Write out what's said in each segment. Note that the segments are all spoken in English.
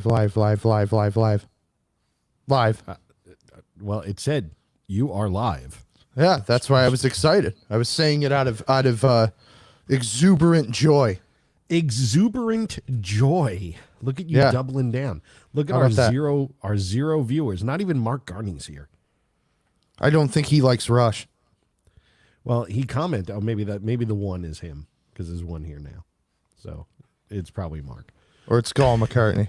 Live. Well, it said you are live. Yeah, that's why I was excited. I was saying it out of exuberant joy. Exuberant joy. Look at you doubling down. Look at our zero viewers. Not even Mark Garney's here. I don't think he likes Rush. Well, he commented. Oh, maybe the one is him because there's one here now. So it's probably Mark. Or it's Paul McCartney.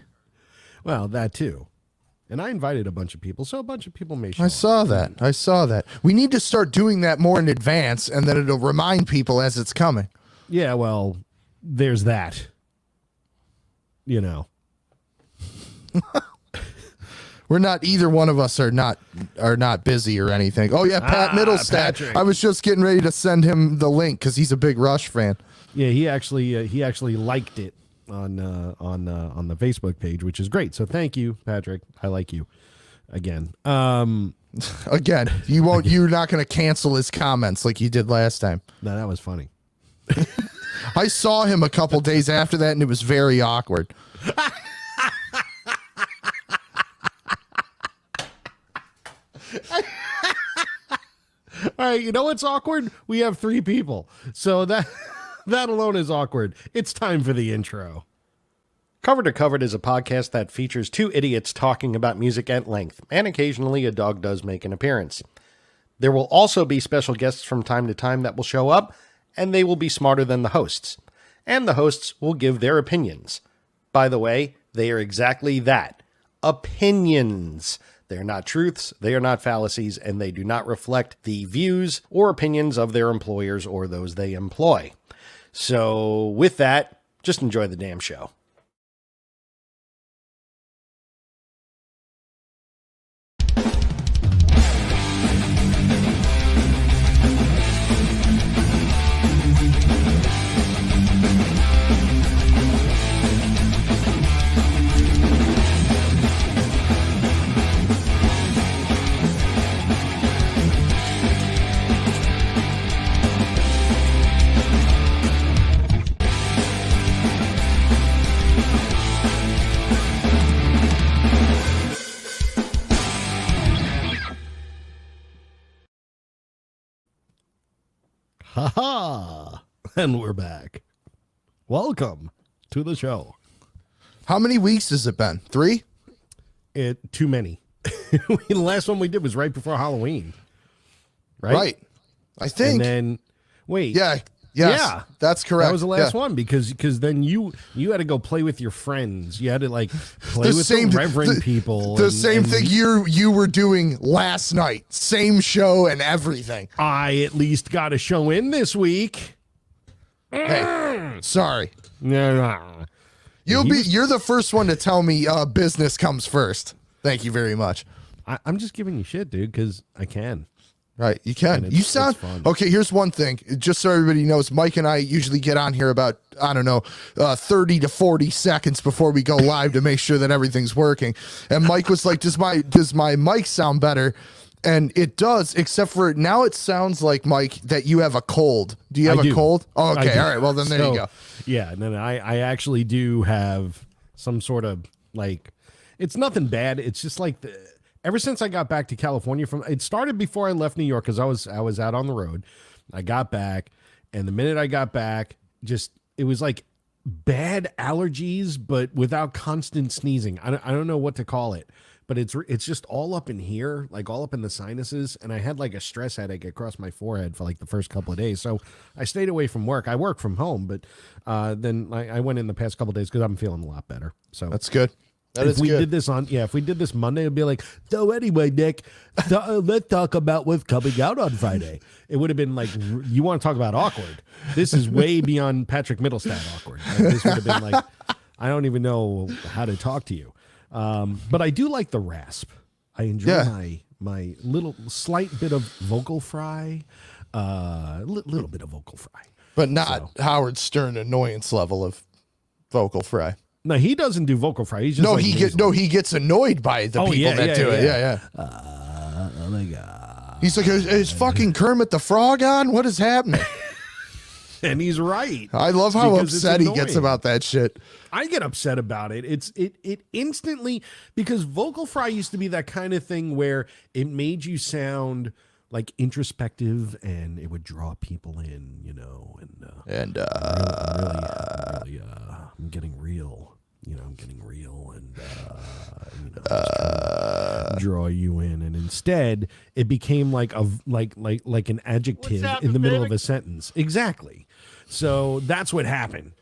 Well, that too. And I invited a bunch of people, so a bunch of people may show I saw that. We need to start doing that more in advance, and then it'll remind people as it's coming. Yeah, well, there's that. You know. We're not, either one of us are not busy or anything. Oh yeah, Pat Middlestad. Patrick. I was just getting ready to send him the link because he's a big Rush fan. Yeah, he actually liked it on the Facebook page, which is great. So thank you, Patrick. I like you again. Again, you're not going to cancel his comments like you did last time. No, that was funny. I saw him a couple days after that, and it was very awkward. All right, you know what's awkward? We have 3 people, so that alone is awkward. It's time for the intro. Cover to Covered is a podcast that features 2 idiots talking about music at length, and occasionally a dog does make an appearance. There will also be special guests from time to time that will show up, and they will be smarter than the hosts. And the hosts will give their opinions. By the way, they are exactly that. Opinions. They're not truths, they are not fallacies, and they do not reflect the views or opinions of their employers or those they employ. So with that, just enjoy the damn show. Ha-ha! And we're back. Welcome to the show. How many weeks has it been? 3? Too many. The last one we did was right before Halloween. Right? I think. And then, wait. Yeah. Yes, yeah. That's correct. That was the last one because then you had to go play with your friends. You had to play with the reverend people. The same thing you were doing last night. Same show and everything. I at least got a show in this week. Hey, sorry. No. You're the first one to tell me business comes first. Thank you very much. I'm just giving you shit, dude, because I can. Right, you can. You sound okay. Here's one thing, just so everybody knows. Mike and I usually get on here about 30 to 40 seconds before we go live to make sure that everything's working. And Mike was like, "Does my mic sound better?" And it does, except for now. It sounds like, Mike, that you have a cold. Do you have a cold? Oh, okay, all right. Well, then there you go. Yeah, and then I actually do have some sort of it's nothing bad. It's just ever since I got back to California it started before I left New York because I was out on the road. I got back, and the minute I got back, it was like bad allergies, but without constant sneezing. I don't know what to call it, but it's just all up in here, all up in the sinuses, and I had a stress headache across my forehead for the first couple of days. So I stayed away from work. I work from home, but then I went in the past couple of days because I'm feeling a lot better. So that's good. If we did this Monday, it'd be like, so anyway, Nick, let's talk about what's coming out on Friday. It would have been you want to talk about awkward. This is way beyond Patrick Middlestad awkward. This would have been I don't even know how to talk to you. But I do like the rasp. I enjoy my little slight bit of vocal fry, little bit of vocal fry. But not Howard Stern annoyance level of vocal fry. No, he doesn't do vocal fry. He's just he gets annoyed by the people that do it. Yeah. Oh my God. He's like, is fucking Kermit the Frog on? What is happening? And he's right. I love how upset he gets about that shit. I get upset about it. It instantly, because vocal fry used to be that kind of thing where it made you sound like introspective and it would draw people in, you know, and I'm getting real. I'm getting real and draw you in, and instead it became like an adjective in the middle of a sentence. Exactly. So that's what happened.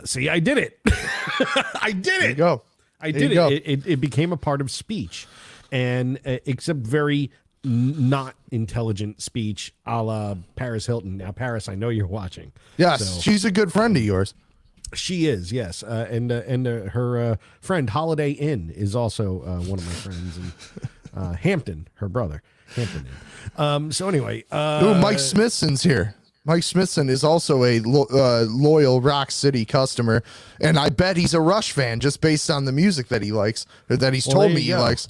See, I did it. I did it. There you go. I did it. It became a part of speech, and except very not intelligent speech, a la Paris Hilton. Now, Paris, I know you're watching. Yes, so. She's a good friend of yours. She is, yes, and her friend Holiday Inn is also one of my friends, and Hampton, her brother, Hampton Inn. So anyway, Mike Smithson's here. Mike Smithson is also a loyal Rock City customer, and I bet he's a Rush fan just based on the music that he likes, or that he's told me he likes.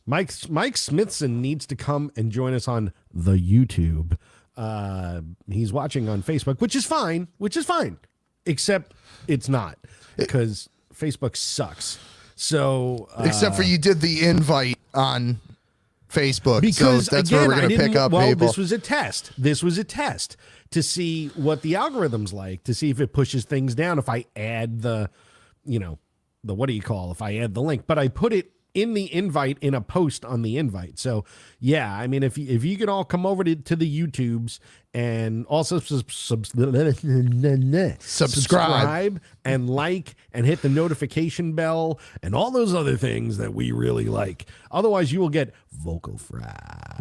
Mike Smithson needs to come and join us on the YouTube. He's watching on Facebook, which is fine. Except it's not, because Facebook sucks. So except for you did the invite on Facebook, because so that's again, where we're going to pick up people. This was a test. This was a test to see what the algorithm's like, to see if it pushes things down. If I add the what do you call? If I add the link, but I put it in the invite in a post on the invite. So yeah, I mean, if you could all come over to the YouTubes and also subscribe and like and hit the notification bell and all those other things that we really like. Otherwise, you will get vocal fry.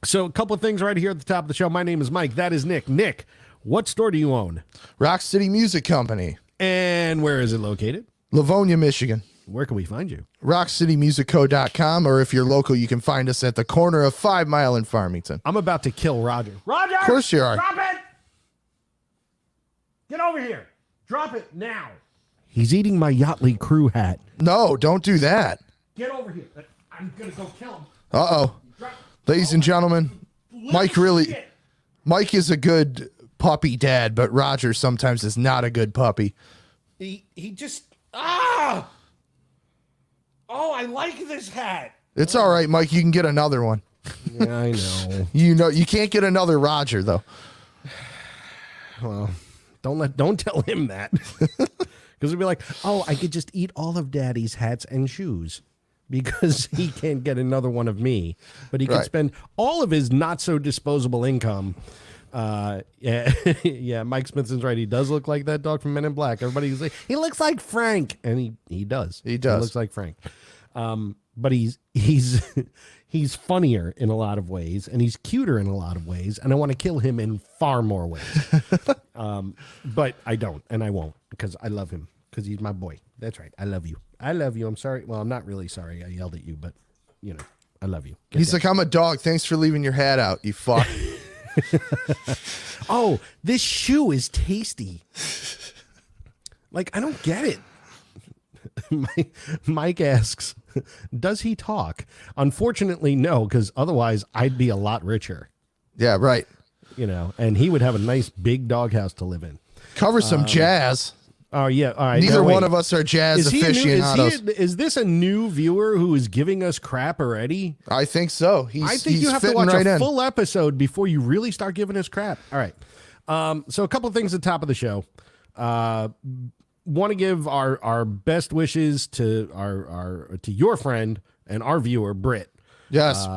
So a couple of things right here at the top of the show. My name is Mike. That is Nick. Nick, what store do you own? Rock City Music Company. And where is it located? Livonia, Michigan. Where can we find you? RockCityMusicCo.com, or if you're local, you can find us at the corner of 5 Mile and Farmington. I'm about to kill Roger. Roger! Of course you are. Drop it! Get over here. Drop it now. He's eating my Yachtly crew hat. No, don't do that. Get over here. I'm going to go kill him. Uh-oh. Ladies and gentlemen, Mike is a good puppy dad, but Roger sometimes is not a good puppy. He just... Oh, I like this hat. It's all right, Mike. You can get another one. Yeah, I know. You can't get another Roger though. Well, don't tell him that. Because he'll be like, oh, I could just eat all of Daddy's hats and shoes because he can't get another one of me. But he can spend all of his not so disposable income. Yeah, Mike Smithson's right. He does look like that dog from Men in Black. Everybody's like, he looks like Frank, and he does. He looks like Frank. But he's funnier in a lot of ways, and he's cuter in a lot of ways, and I want to kill him in far more ways. But I don't, and I won't, because I love him, because he's my boy. That's right. I love you. I love you. I'm sorry. Well, I'm not really sorry I yelled at you, but I love you. He's like, I'm a dog. Thanks for leaving your hat out, you fuck. Oh, this shoe is tasty. Like, I don't get it. Mike asks, does he talk? Unfortunately, no, because otherwise I'd be a lot richer. Yeah, right. And he would have a nice big doghouse to live in. Cover some jazz. Oh, yeah. All right. Neither one of us are jazz aficionados. Is this a new viewer who is giving us crap already? I think so. I think you have to watch a full episode before you really start giving us crap. All right. So a couple of things at the top of the show. Want to give our best wishes to to your friend and our viewer, Britt. Yes.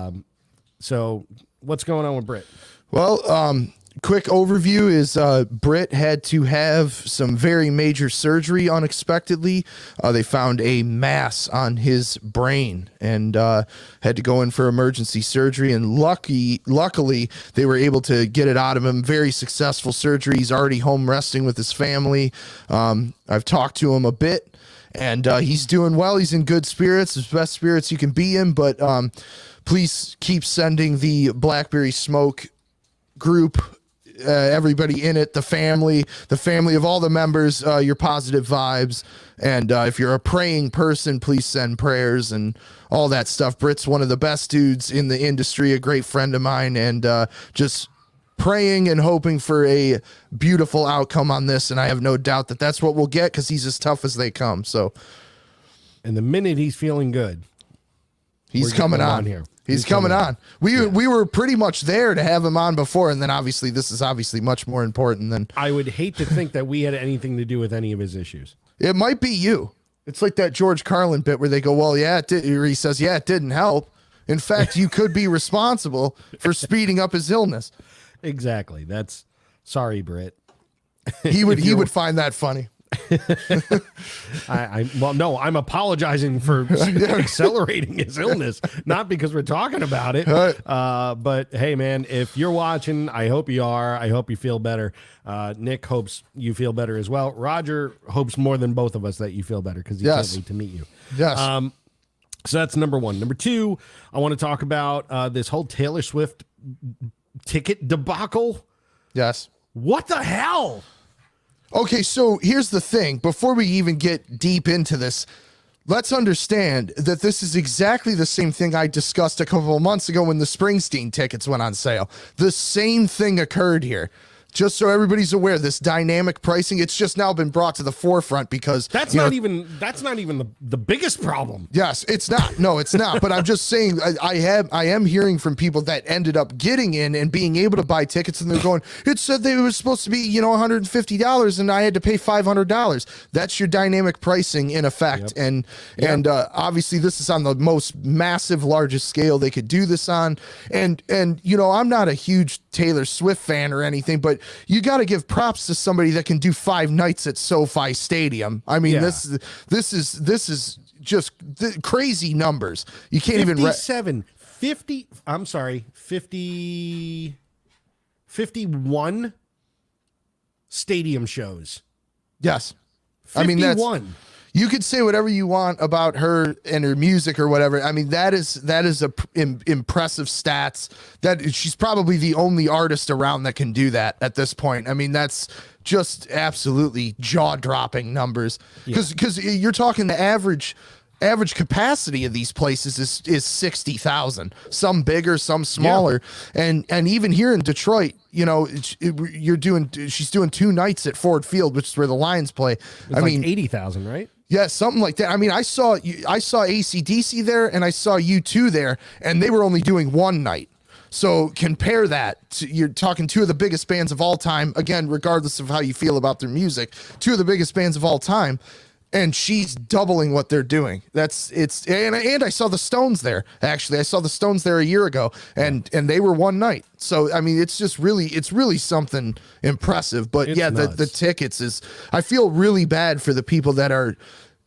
So what's going on with Britt? Well, quick overview is Britt had to have some very major surgery unexpectedly. They found a mass on his brain and had to go in for emergency surgery. And luckily, they were able to get it out of him. Very successful surgery. He's already home resting with his family. I've talked to him a bit, and he's doing well. He's in good spirits, his best spirits you can be in. But please keep sending the Blackberry Smoke group, everybody in it, the family of all the members, your positive vibes. And if you're a praying person, please send prayers and all that stuff. Britt's one of the best dudes in the industry, a great friend of mine, and just praying and hoping for a beautiful outcome on this, and I have no doubt that that's what we'll get because he's as tough as they come. So, and the minute he's feeling good, he's coming on here. He's coming on. We were pretty much there to have him on before, and then obviously this is obviously much more important than. I would hate to think that we had anything to do with any of his issues. It might be you. It's like that George Carlin bit where they go, well, yeah, it did, or he says, yeah, it didn't help. In fact, you could be responsible for speeding up his illness. Exactly. That's sorry, Britt. He would find that funny. No, I'm apologizing for accelerating his illness, not because we're talking about it. But hey, man, if you're watching, I hope you are. I hope you feel better. Nick hopes you feel better as well. Roger hopes more than both of us that you feel better because he can't wait to meet you. Yes. So that's number one. Number two, I want to talk about this whole Taylor Swift ticket debacle. Yes. What the hell? Okay, so here's the thing. Before we even get deep into this, let's understand that this is exactly the same thing I discussed a couple of months ago when the Springsteen tickets went on sale. The same thing occurred here. Just so everybody's aware, this dynamic pricing, it's just now been brought to the forefront because that's not even the biggest problem. Yes, it's not. No, it's not. But I'm just saying I am hearing from people that ended up getting in and being able to buy tickets, and they're going, it said they were supposed to be, $150 and I had to pay $500. That's your dynamic pricing in effect. Yep. And obviously this is on the most massive, largest scale they could do this on. And I'm not a huge Taylor Swift fan or anything, but you got to give props to somebody that can do 5 nights at SoFi Stadium. I mean, this is just crazy numbers. You can't 51 stadium shows. Yes. 51. I mean, you could say whatever you want about her and her music or whatever. I mean, that is impressive stats. That she's probably the only artist around that can do that at this point. I mean, that's just absolutely jaw-dropping numbers. Because you're talking the average capacity of these places is 60,000. Some bigger, some smaller, and even here in Detroit, she's doing 2 nights at Ford Field, which is where the Lions play. I mean, 80,000, right? Yeah, something like that. I mean, I saw AC/DC there, and I saw U2 there, and they were only doing 1 night. So compare that to, you're talking 2 of the biggest bands of all time. Again, regardless of how you feel about their music, 2 of the biggest bands of all time. And she's doubling what they're doing. And I saw the Stones there. Actually, I saw the Stones there a year ago, and they were 1 night. So I mean, it's really something impressive. But it's the tickets is. I feel really bad for the people that are,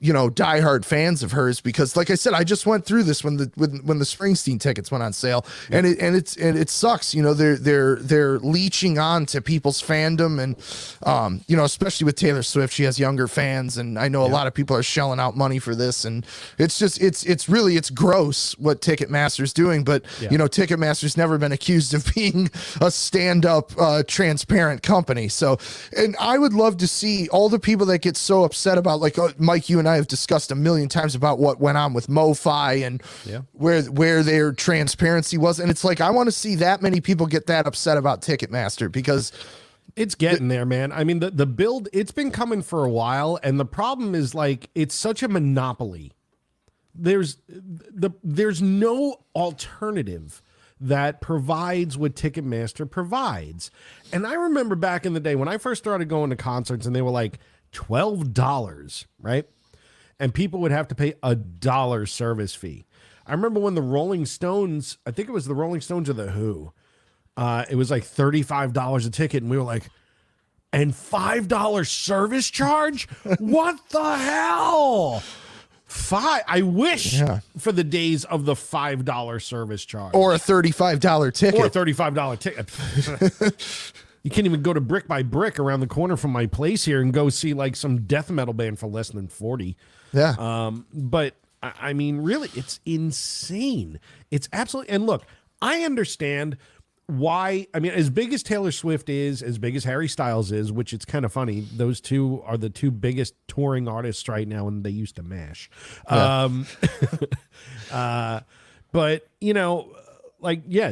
diehard fans of hers, because like I said, I just went through this when the Springsteen tickets went on sale, and it sucks. They're leeching on to people's fandom, and especially with Taylor Swift, she has younger fans, and I know a lot of people are shelling out money for this, and it's just it's gross what Ticketmaster's doing, but Ticketmaster's never been accused of being a stand-up transparent company. So, and I would love to see all the people that get so upset about, like Mike, you and I have discussed a million times about what went on with MoFi and where their transparency was. And it's like, I want to see that many people get that upset about Ticketmaster, because it's getting there, man. I mean, the build, it's been coming for a while. And the problem is, like, it's such a monopoly. There's no alternative that provides what Ticketmaster provides. And I remember back in the day when I first started going to concerts and they were like $12, right? And people would have to pay $1 service fee. I remember when the Rolling Stones, I think it was the Rolling Stones or the Who, it was like $35 a ticket, and we were like, and $5 service charge? What the hell? I wish for the days of the $5 service charge. Or a $35 ticket. Or a $35 ticket. You can't even go to Brick by Brick around the corner from my place here and go see like some death metal band for less than 40. Yeah. But I mean, really, it's insane. It's absolutely, and look, I understand why. I mean, as big as Taylor Swift is, as big as Harry Styles is, which it's kind of funny, those two are the 2 biggest touring artists right now, and they used to mash. Yeah. But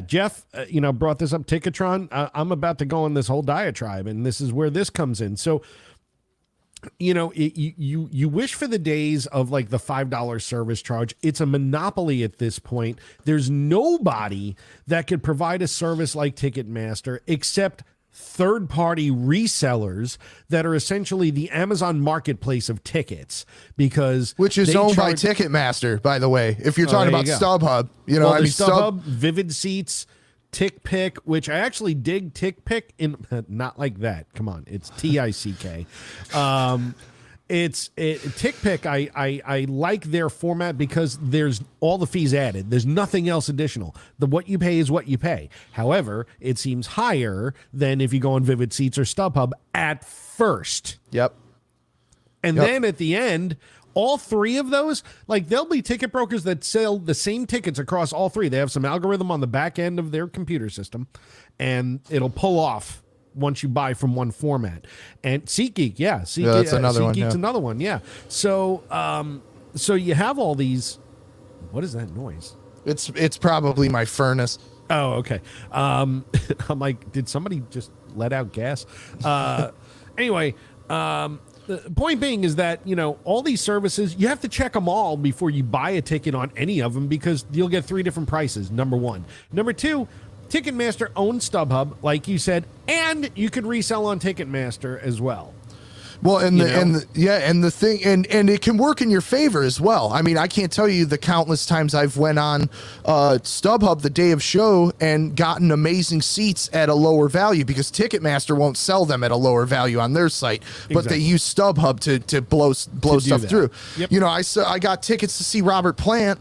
Jeff, brought this up, Ticketron. I'm about to go on this whole diatribe, and this is where this comes in. So, you wish for the days of like the $5 service charge. It's a monopoly at this point. There's nobody that could provide a service like Ticketmaster except third-party resellers that are essentially the Amazon marketplace of tickets, which is owned by Ticketmaster, by the way. If you're talking about StubHub, StubHub, Vivid Seats, TickPick, which I actually dig TickPick in, not like that. Come on, it's TICK. It's TickPick. I like their format because there's all the fees added. There's nothing else additional. What you pay is what you pay. However, it seems higher than if you go on Vivid Seats or StubHub at first. Yep. And then at the end, all three of those, like there'll be ticket brokers that sell the same tickets across all three. They have some algorithm on the back end of their computer system, and it'll pull off once you buy from one format. And SeatGeek, that's another one. SeatGeek's another one, So, so you have all these. What is that noise? It's probably my furnace. Oh, okay. I'm like, did somebody just let out gas? Anyway, the point being is that, all these services, you have to check them all before you buy a ticket on any of them because you'll get three different prices, number one. Number two, Ticketmaster owns StubHub, like you said, and you can resell on Ticketmaster as well. Well, and the thing, and it can work in your favor as well. I mean, I can't tell you the countless times I've went on StubHub the day of show and gotten amazing seats at a lower value because Ticketmaster won't sell them at a lower value on their site, but they use StubHub to blow stuff through. Yep. I got tickets to see Robert Plant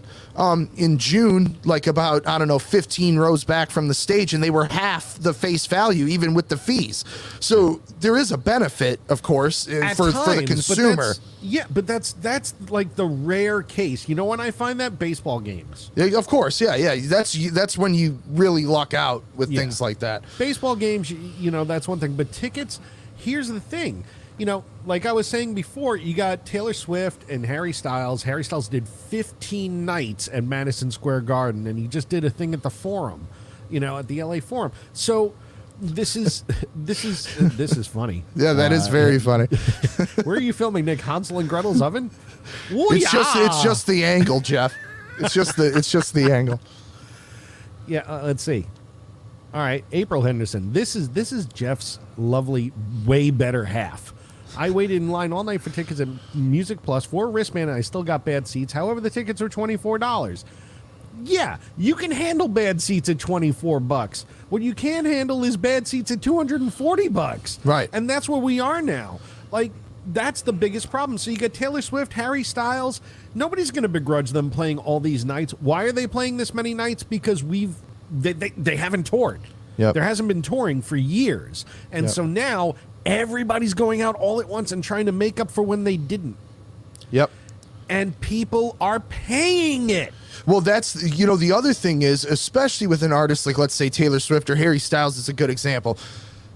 in June, like about 15 rows back from the stage, and they were half the face value, even with the fees. So there is a benefit, of course, for the consumer. But that's like the rare case. You know when I find that? Baseball games. Yeah, of course, yeah. That's when you really luck out with things like that. Baseball games, that's one thing. But tickets, here's the thing. Like I was saying before, you got Taylor Swift and Harry Styles. Harry Styles did 15 nights at Madison Square Garden, and he just did a thing at the Forum, at the LA Forum. So this is funny. Yeah, that is very funny. Where are you filming, Nick? Hansel and Gretel's oven? It's just the angle, Jeff. It's just the angle. Yeah, let's see. All right, April Henderson. This is Jeff's lovely, way better half. I waited in line all night for tickets at Music Plus for a wristband, and I still got bad seats. However, the tickets are $24. Yeah, you can handle bad seats at $24. What you can't handle is bad seats at $240. Right. And that's where we are now. Like, that's the biggest problem. So you got Taylor Swift, Harry Styles. Nobody's going to begrudge them playing all these nights. Why are they playing this many nights? Because they haven't toured. Yep. There hasn't been touring for years. And so now everybody's going out all at once and trying to make up for when they didn't. Yep. And people are paying it. Well, that's, the other thing is, especially with an artist like, let's say, Taylor Swift or Harry Styles is a good example.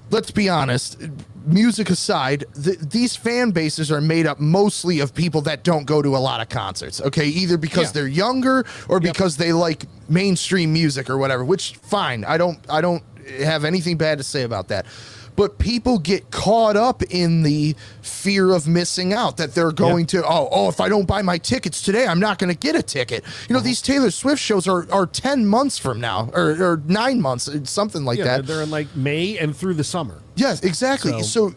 Let's be honest, music aside, these fan bases are made up mostly of people that don't go to a lot of concerts, okay? Either because they're younger or because they like mainstream music or whatever, which, fine. I don't have anything bad to say about that. But people get caught up in the fear of missing out, that they're going to, if I don't buy my tickets today, I'm not going to get a ticket. These Taylor Swift shows are 10 months from now or 9 months, something like that. They're in like May and through the summer. Yes, exactly. So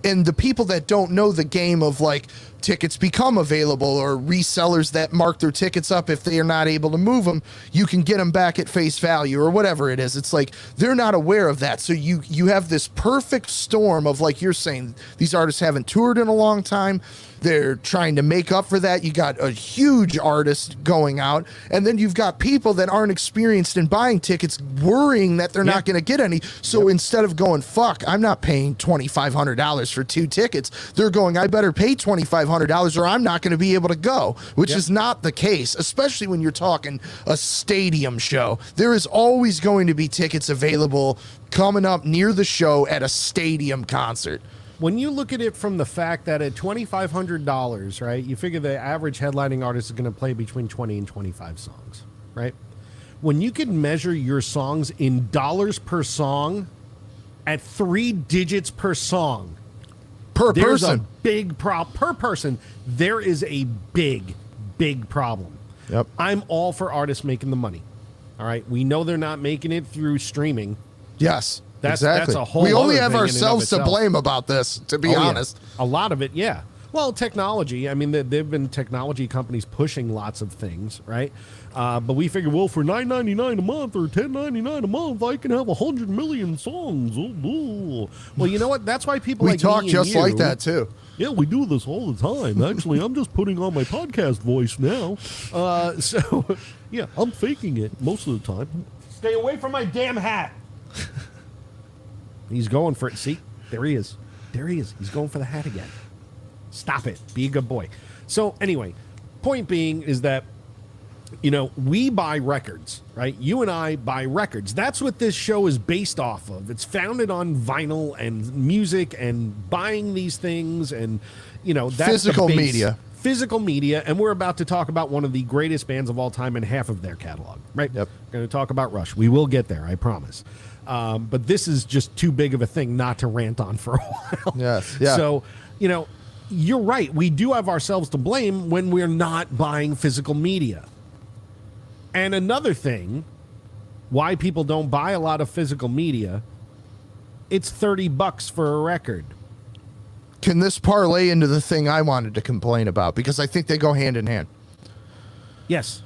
and the people that don't know the game of like tickets become available or resellers that mark their tickets up if they are not able to move them, you can get them back at face value or whatever it is. It's like they're not aware of that. So you have this perfect storm of, like you're saying, these artists haven't toured in a long time. They're trying to make up for that. You got a huge artist going out, and then you've got people that aren't experienced in buying tickets worrying that they're not going to get any. So instead of going, fuck, I'm not paying $2,500 for 2 tickets, they're going, I better pay $2,500 or I'm not going to be able to go, which is not the case, especially when you're talking a stadium show. There is always going to be tickets available coming up near the show at a stadium concert. When you look at it from the fact that at $2,500, right, you figure the average headlining artist is going to play between 20 and 25 songs, right? when you can measure your songs in dollars per song at 3 digits per song, per there's person, a big problem. Per person, there is a big problem. Yep. I'm all for artists making the money. All right. We know they're not making it through streaming. Yes. That's a whole we only other have thing in and of ourselves to itself. blame about this, to be honest. Yeah. A lot of it, yeah. Well, technology. I mean, there've been technology companies pushing lots of things, right? But we figure, well, for $9.99 a month or $10.99 a month, I can have 100 million songs. Oh. Well, you know what? That's why people We like talk me just and like you- that too. Yeah, we do this all the time. Actually, I'm just putting on my podcast voice now. So, yeah, I'm faking it most of the time. Stay away from my damn hat. He's going for it. See? There he is. He's going for the hat again. Stop it. Be a good boy. So, anyway, point being is that, you know, we buy records, right? You and I buy records. That's what this show is based off of. It's founded on vinyl and music and buying these things and, you know, that's Physical the base. media. Physical media. And we're about to talk about one of the greatest bands of all time and half of their catalog, right? Yep. We're going to talk about Rush. We will get there, I promise. But this is just too big of a thing not to rant on for a while. Yes. Yeah. So, you know, you're right. We do have ourselves to blame when we're not buying physical media. And another thing, why people don't buy a lot of physical media, it's $30 for a record. Can this parlay into the thing I wanted to complain about? Because I think they go hand in hand. Yes.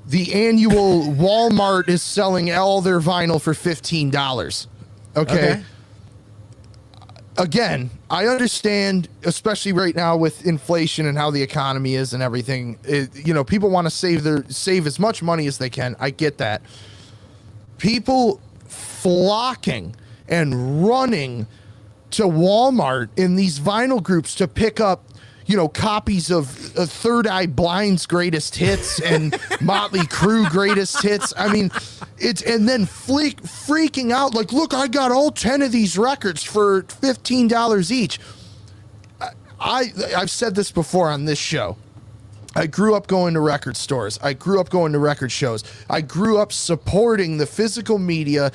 The annual Walmart is selling all their vinyl for $15. Okay. Again, I understand, especially right now with inflation and how the economy is and everything. You know, people want to save as much money as they can. I get that. People flocking and running to Walmart in these vinyl groups to pick up, you know, copies of Third Eye Blind's greatest hits and Motley Crue greatest hits. I mean, and then freaking out like, look, I got all 10 of these records for $15 each. I've said this before on this show. I grew up going to record stores. I grew up going to record shows. I grew up supporting the physical media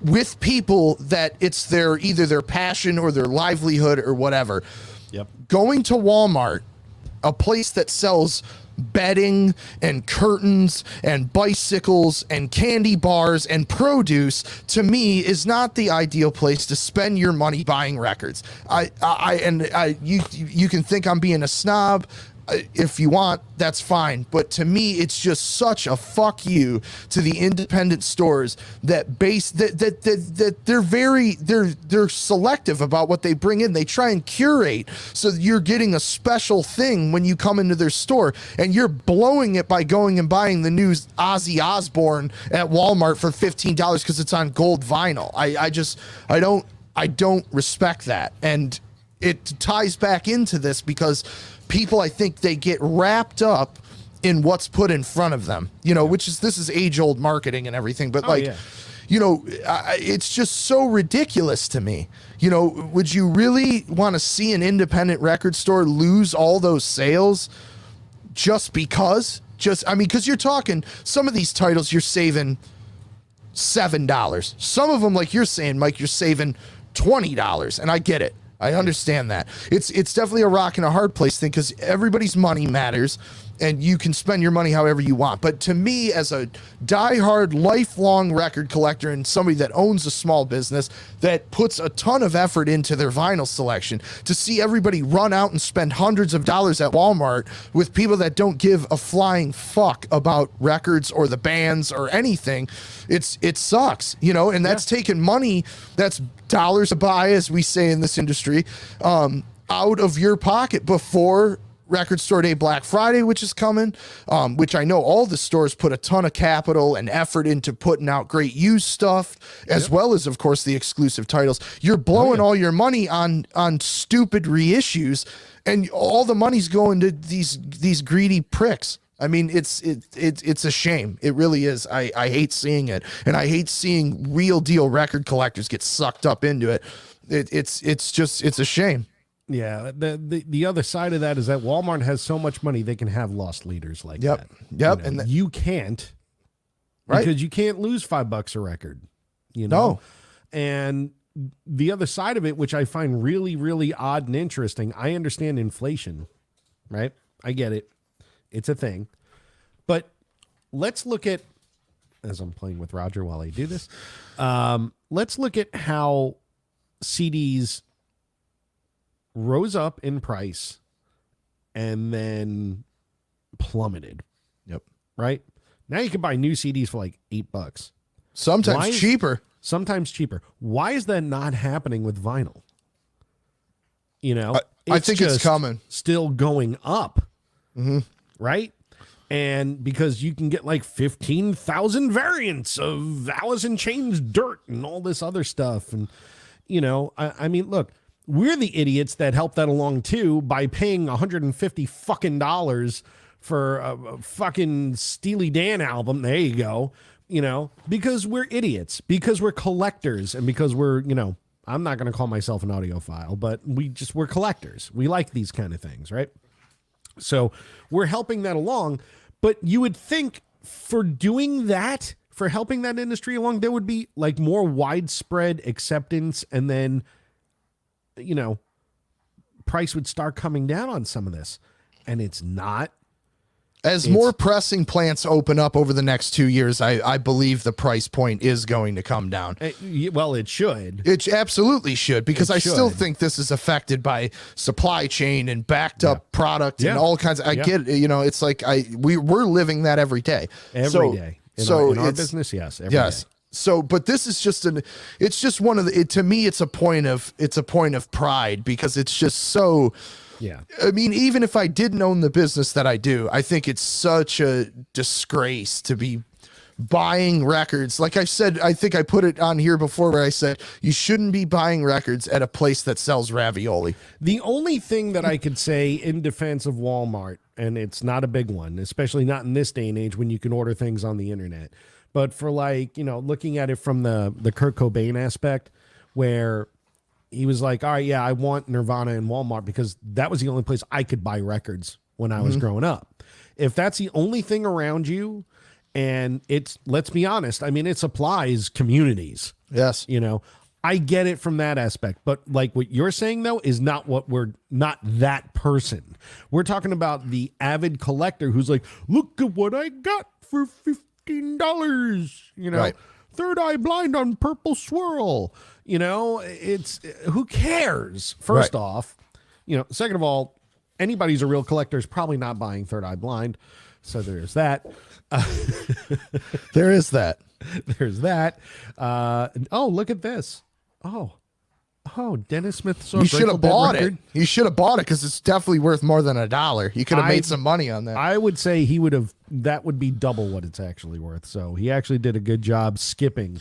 with people that it's either their passion or their livelihood or whatever. Yep. Going to Walmart, a place that sells bedding and curtains and bicycles and candy bars and produce, to me is not the ideal place to spend your money buying records. You can think I'm being a snob. If you want, that's fine. But to me, it's just such a fuck you to the independent stores that they're selective about what they bring in. They try and curate so that you're getting a special thing when you come into their store, and you're blowing it by going and buying the new Ozzy Osbourne at Walmart for $15 because it's on gold vinyl. I don't respect that, and it ties back into this because people, I think they get wrapped up in what's put in front of them, you know, this is age old marketing and everything. But you know, it's just so ridiculous to me. You know, would you really want to see an independent record store lose all those sales just because? Because you're talking some of these titles, you're saving $7. Some of them, like you're saying, Mike, you're saving $20, and I get it. I understand that. It's definitely a rock and a hard place thing because everybody's money matters and you can spend your money however you want. But to me, as a diehard, lifelong record collector and somebody that owns a small business that puts a ton of effort into their vinyl selection, to see everybody run out and spend hundreds of dollars at Walmart with people that don't give a flying fuck about records or the bands or anything, it sucks, you know, and that's taking money, that's dollars to buy, as we say in this industry, out of your pocket before Record Store Day Black Friday, which is coming, which I know all the stores put a ton of capital and effort into putting out great used stuff, as well as, of course, the exclusive titles. You're blowing all your money on stupid reissues, and all the money's going to these greedy pricks. I mean, it's a shame. It really is. I hate seeing it, and I hate seeing real deal record collectors get sucked up into it. It's a shame. Yeah, the other side of that is that Walmart has so much money they can have lost leaders like Yep. that. Yep. You know, and you can't, right? Because you can't lose $5 a record. You know, No. And the other side of it, which I find really, really odd and interesting, I understand inflation, right? I get it. It's a thing. But let's look at, as I'm playing with Roger while I do this, let's look at how CDs rose up in price and then plummeted. Yep. Right? Now you can buy new CDs for like $8. Sometimes cheaper. Sometimes cheaper. Why is that not happening with vinyl? You know, I think it's coming. Still going up. Mm-hmm. Right? And because you can get like 15,000 variants of Alice in Chains Dirt and all this other stuff. And, you know, I mean, look, we're the idiots that helped that along too by paying $150 fucking dollars for a fucking Steely Dan album. There you go. You know, because we're idiots, because we're collectors, and because we're, you know, I'm not going to call myself an audiophile, but we're collectors. We like these kind of things, right? So we're helping that along. But you would think for doing that, for helping that industry along, there would be like more widespread acceptance, and then, you know, price would start coming down on some of this. And it's not. As more pressing plants open up over the next 2 years, I believe the price point is going to come down. Well, it should. It absolutely should, because I still think this is affected by supply chain and backed up product and all kinds of, I get it. You know, it's like we're living that every day. Every day. In our business, yes. Every day. So, but this is just it's just one of the, to me, it's a point of pride, because it's just so. Yeah. I mean, even if I didn't own the business that I do, I think it's such a disgrace to be buying records. Like I said, I think I put it on here before where I said you shouldn't be buying records at a place that sells ravioli. The only thing that I could say in defense of Walmart, and it's not a big one, especially not in this day and age when you can order things on the internet, but for like, you know, looking at it from the Kurt Cobain aspect, where he was like, all right, yeah, I want Nirvana and Walmart because that was the only place I could buy records when I was growing up. If that's the only thing around you, and it's, let's be honest, I mean, it supplies communities. Yes. You know, I get it from that aspect. But like what you're saying, though, is not what not that person. We're talking about the avid collector who's like, look at what I got for $15, you know. Right. Third Eye Blind on Purple Swirl. You know, it's, who cares? First off, you know, second of all, anybody who's a real collector is probably not buying Third Eye Blind. So there's that. There is that. There's that. Oh, look at this. Oh, Dennis Smith. You should have bought it. You should have bought it because it's definitely worth more than $1. You could have made some money on that. I would say that would be double what it's actually worth. So he actually did a good job skipping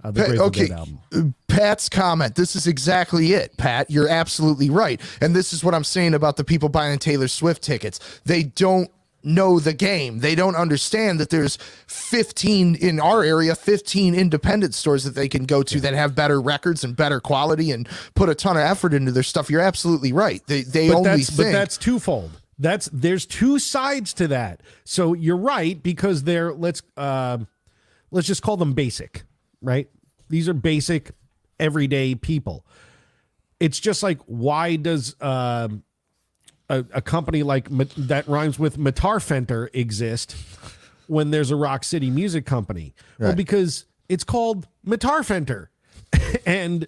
the Grateful Dead album. Pat's comment. This is exactly it, Pat. You're absolutely right. And this is what I'm saying about the people buying Taylor Swift tickets. They don't know the game. They don't understand that there's 15 in our area, 15 independent stores that they can go to that have better records and better quality and put a ton of effort into their stuff. You're absolutely right. But that's twofold. There's two sides to that. So you're right, because they're, let's just call them basic, right? These are basic everyday people. It's just like, why does a company like that rhymes with Matarfenter exist when there's a Rock City music company? Right. Well, because it's called Matarfenter, and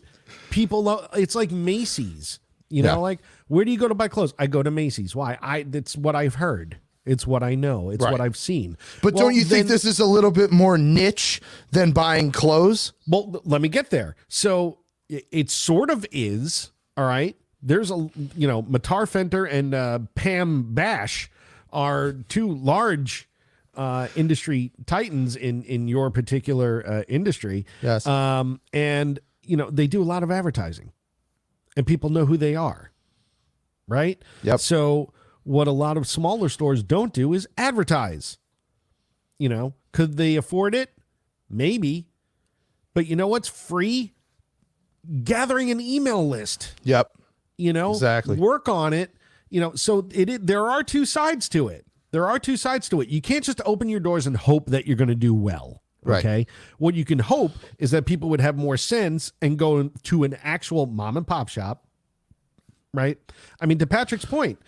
people it's like Macy's, you know, like, where do you go to buy clothes? I go to Macy's. Why? It's what I've heard. It's what I know. It's what I've seen. But don't you think this is a little bit more niche than buying clothes? Well, let me get there. So it sort of is. All right. There's Matarfenter and Pam Bash are two large industry titans in your particular industry. Yes. And, you know, they do a lot of advertising and people know who they are. Right? Yep. So what a lot of smaller stores don't do is advertise. You know, could they afford it? Maybe. But you know what's free? Gathering an email list. Yep. Exactly. work on it, so there are two sides to it. You can't just open your doors and hope that you're going to do well. Right. Okay. What you can hope is that people would have more sense and go to an actual mom and pop shop. Right. I mean, to Patrick's point,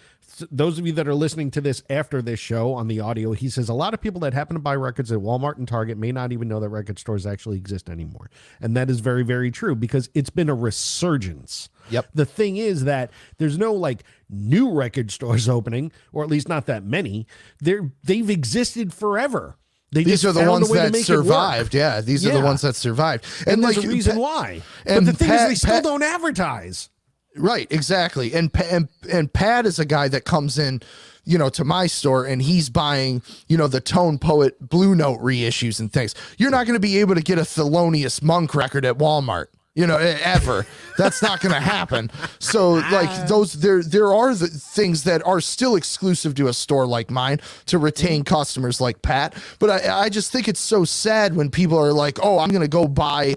those of you that are listening to this after this show on the audio, he says a lot of people that happen to buy records at Walmart and Target may not even know that record stores actually exist anymore. And that is very, very true because it's been a resurgence. Yep. The thing is that there's no like new record stores opening, or at least not that many. They've existed forever. These are the ones that survived. Yeah, these are the ones that survived. And there's a reason why. But the thing is, they still don't advertise. Right, exactly. And Pat is a guy that comes in, to my store and he's buying, the Tone Poet Blue Note reissues and things. You're not going to be able to get a Thelonious Monk record at Walmart. Ever. That's not going to happen. So like there are the things that are still exclusive to a store like mine to retain customers like Pat. But I just think it's so sad when people are like, oh, I'm going to go buy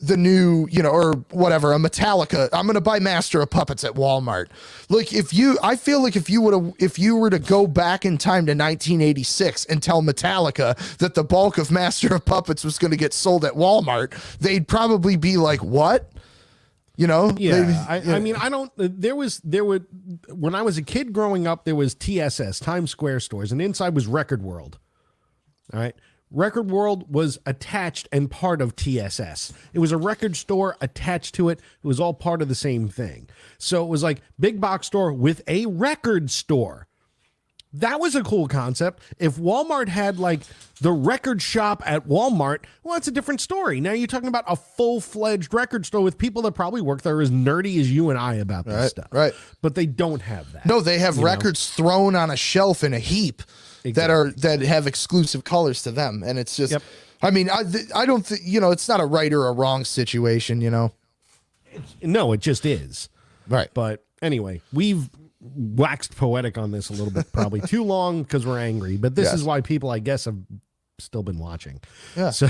the new, or whatever, a Metallica. I'm going to buy Master of Puppets at Walmart. Like I feel like if you were to go back in time to 1986 and tell Metallica that the bulk of Master of Puppets was going to get sold at Walmart, they'd probably be like, what? Yeah. I mean, there would, when I was a kid growing up, there was TSS, Times Square stores, and inside was Record World. All right. Record World was attached and part of TSS. It was a record store attached to it. It was all part of the same thing. So it was like big box store with a record store. That was a cool concept. If Walmart had like the record shop at Walmart, well, that's a different story. Now you're talking about a full-fledged record store with people that probably work there as nerdy as you and I about this stuff. Right. But they don't have that. No, they have records thrown on a shelf in a heap. Exactly. that have exclusive colors to them, and it's just, I mean, I don't think it's not a right or a wrong situation, No, it just is. Right. But anyway, we've waxed poetic on this a little bit, probably too long because we're angry. But this is why people, I guess, have still been watching. Yeah. So,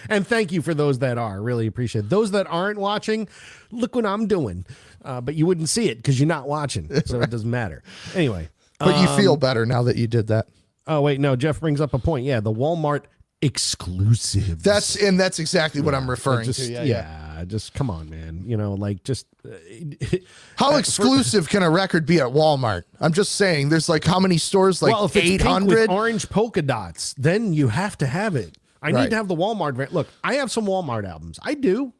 and thank you for those that are. Really appreciate it. Those that aren't watching, look what I'm doing. But you wouldn't see it because you're not watching, so it doesn't matter. Anyway. But you feel better now that you did that. Oh, wait, no, Jeff brings up a point. Yeah, the Walmart exclusives. That's exactly what I'm referring to. Yeah, just come on, man. How exclusive can a record be at Walmart? I'm just saying, there's like how many stores? Like if it's 800 pink with orange polka dots, then you have to have it. I need to have the Walmart. Look, I have some Walmart albums. I do,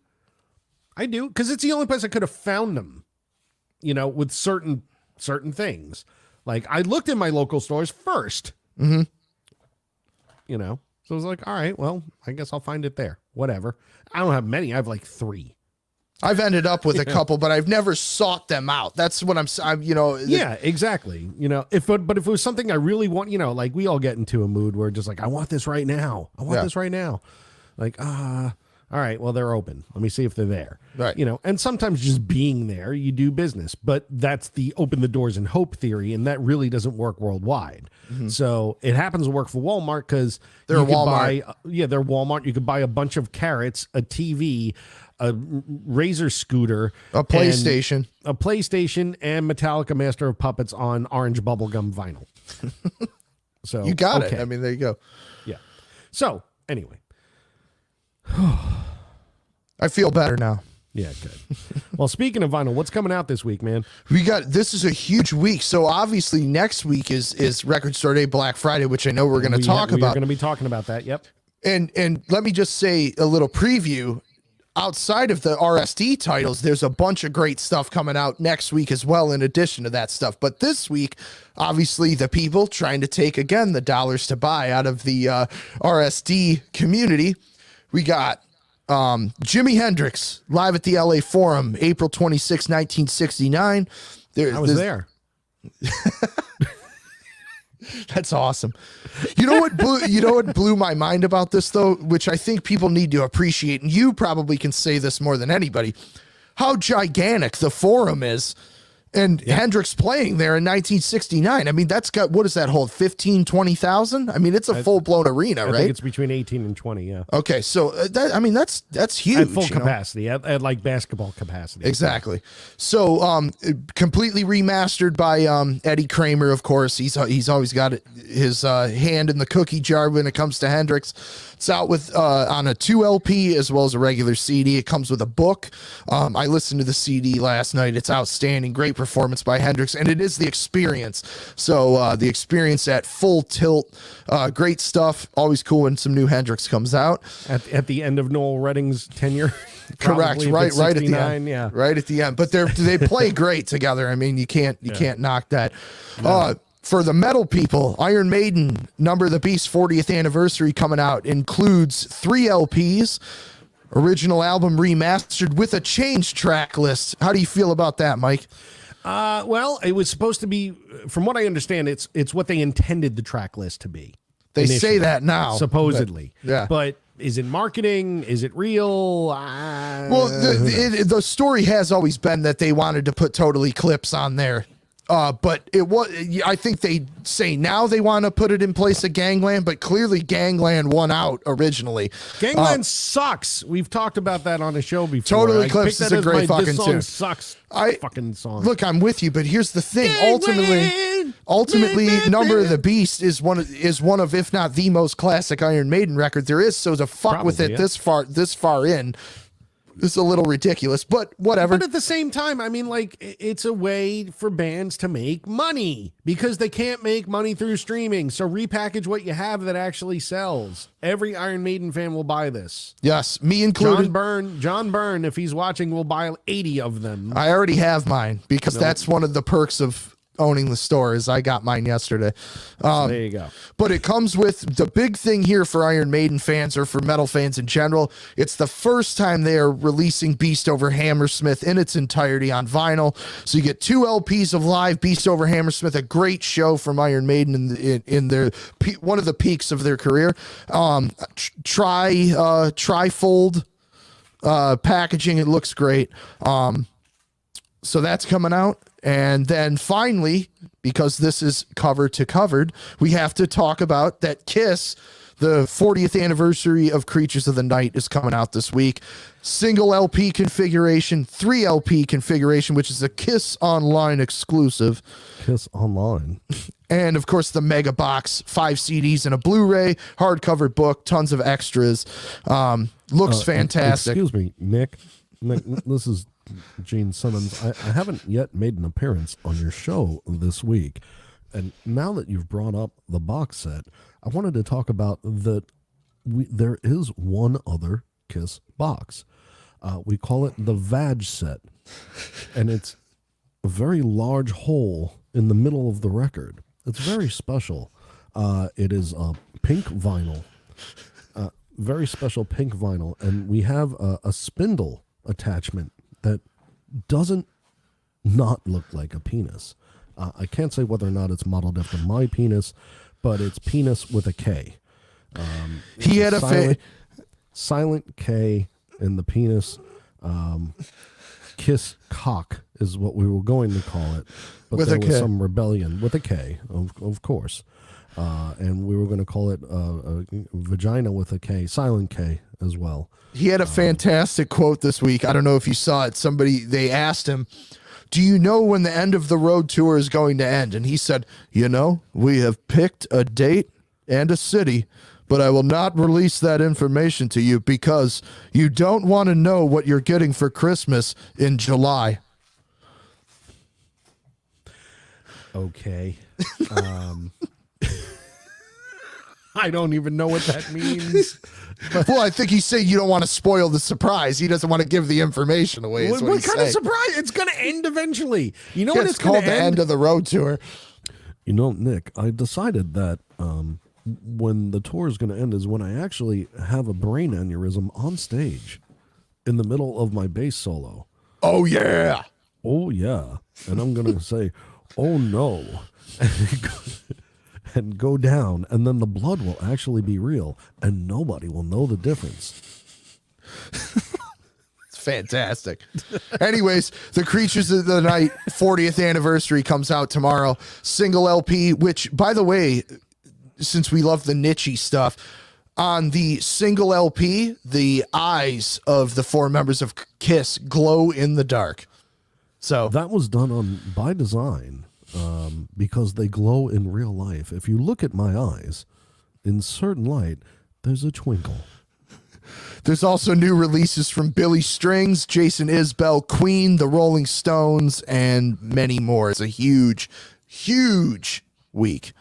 because it's the only place I could have found them. With certain things. Like, I looked in my local stores first. Mm-hmm. So I was like, all right, well, I guess I'll find it there. Whatever. I don't have many. I have like 3. I've ended up with a couple, but I've never sought them out. That's what I'm Yeah, exactly. But if it was something I really want, like we all get into a mood where just like, I want this right now. I want this right now. Like, all right, well, they're open. Let me see if they're there. Right. And sometimes just being there, you do business. But that's the open the doors and hope theory, and that really doesn't work worldwide. Mm-hmm. So it happens to work for Walmart because they're Walmart. They're Walmart. You could buy a bunch of carrots, a TV, a Razor scooter, a PlayStation, and Metallica Master of Puppets on orange bubblegum vinyl. So you got it. I mean, there you go. Yeah. So anyway. I feel better now. Yeah, good. Well, speaking of vinyl, what's coming out this week, man? This is a huge week. So obviously next week is Record Store Day, Black Friday, which I know we're going to talk about. We're going to be talking about that. Yep. And let me just say a little preview. Outside of the RSD titles, there's a bunch of great stuff coming out next week as well, in addition to that stuff. But this week, obviously, the people trying to take, again, the dollars to buy out of the RSD community. We got Jimi Hendrix live at the LA Forum, April 26, 1969. I was there. That's awesome. You know what blew my mind about this, though, which I think people need to appreciate, and you probably can say this more than anybody, how gigantic the Forum is. And Hendrix playing there in 1969. I mean, that's got, what does that hold? 15, 20,000? I mean, it's a full-blown arena, right? I think it's between 18 and 20, yeah. Okay, so that's huge. At full capacity, at like basketball capacity. Exactly. So completely remastered by Eddie Kramer, of course. He's always got his hand in the cookie jar when it comes to Hendrix. It's out with on a 2 LP as well as a regular CD. It comes with a book. I listened to the CD last night. It's outstanding. Great performance by Hendrix, and it is the experience. So the experience at full tilt. Great stuff. Always cool when some new Hendrix comes out. At the end of Noel Redding's tenure. Correct. Right at the end. Yeah. Right at the end. But they play great together. I mean, you can't knock that. No. For the metal people, Iron Maiden Number of the Beast 40th anniversary coming out includes 3 LPs, original album remastered with a changed track list. How do you feel about that, Mike? Well, it was supposed to be, from what I understand, it's what they intended the track list to be. They initially say that now, supposedly. Yeah, but is it marketing? Is it real? Well, the story has always been that they wanted to put Total Eclipse on there. But it was, I think they say now they want to put it in place of Gangland, but clearly Gangland won out originally. Gangland sucks. We've talked about that on the show before. Total Eclipse is a great fucking this song tune. Sucks. Fucking song. Look, I'm with you, but here's the thing. Ultimately, Number of the Beast is one of, if not the most classic Iron Maiden record there is. So to fuck with it this far in, it's a little ridiculous, but whatever. But at the same time, I mean, like, it's a way for bands to make money because they can't make money through streaming. So repackage what you have that actually sells. Every Iron Maiden fan will buy this. Yes, me included. John Byrne, if he's watching, will buy 80 of them. I already have mine because that's one of the perks of owning the store is I got mine yesterday. So there you go. But it comes with the big thing here for Iron Maiden fans or for metal fans in general. It's the first time they are releasing Beast Over Hammersmith in its entirety on vinyl. So you get 2 LPs of live Beast Over Hammersmith, a great show from Iron Maiden in their one of the peaks of their career. Trifold packaging. It looks great. So that's coming out. And then finally, because this is cover to covered, we have to talk about that Kiss, the 40th anniversary of Creatures of the Night is coming out this week. Single LP configuration, 3 LP configuration, which is a Kiss Online exclusive. Kiss Online. And of course, the Mega Box, 5 CDs and a Blu-ray, hardcover book, tons of extras. Looks fantastic. Excuse me, Nick. This is Gene Simmons. I haven't yet made an appearance on your show this week. And now that you've brought up the box set, I wanted to talk about that there is one other Kiss box. We call it the Vag set. And it's a very large hole in the middle of the record. It's very special. It is a pink vinyl. Very special pink vinyl. And we have a spindle attachment that doesn't not look like a penis. I can't say whether or not it's modeled after my penis, but it's penis with a K. He had a silent K in the penis. Kiss cock is what we were going to call it, but there was some rebellion with a K, of course. And we were going to call it vagina with a K, silent K as well. He had a fantastic quote this week. I don't know if you saw it. They asked him, do you know when the end of the road tour is going to end? And he said, we have picked a date and a city, but I will not release that information to you because you don't want to know what you're getting for Christmas in July. Okay. I don't even know what that means. Well, I think he's saying you don't want to spoil the surprise. He doesn't want to give the information away. What kind of surprise? It's going to end eventually. You know what it's called? The end of the road tour. Nick, I decided that when the tour is going to end is when I actually have a brain aneurysm on stage in the middle of my bass solo. Oh, yeah. Oh, yeah. And I'm going to say, oh, no. And go down, and then the blood will actually be real, and nobody will know the difference. It's fantastic. Anyways, The Creatures of the Night 40th anniversary comes out tomorrow. Single LP, which, by the way, since we love the niche-y stuff, on the single LP, the eyes of the four members of Kiss glow in the dark. So that was done by design because they glow in real life. If you look at my eyes, in certain light, there's a twinkle. There's also new releases from Billy Strings, Jason Isbell, Queen, The Rolling Stones, and many more. It's a huge, huge week.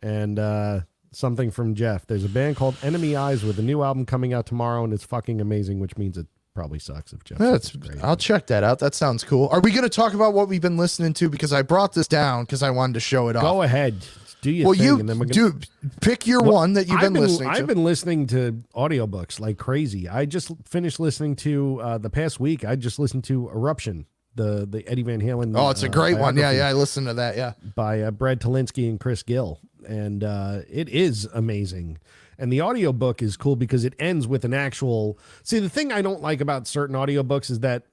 And something from Jeff. There's a band called Enemy Eyes with a new album coming out tomorrow, and it's fucking amazing, which means it probably sucks if Jeff. I'll check that out. That sounds cool. Are we going to talk about what we've been listening to? Because I brought this down because I wanted to show it off. Go ahead. Do your thing, and then we're gonna... pick your one that you've been listening to. I've been listening to audiobooks like crazy. I just finished listening to the past week. I just listened to Eruption, the Eddie Van Halen. Oh, it's a great one. Yeah, I listened to that. Yeah, by Brad Talinsky and Chris Gill, and it is amazing. And the audiobook is cool because it ends with an actual. See, the thing I don't like about certain audiobooks is that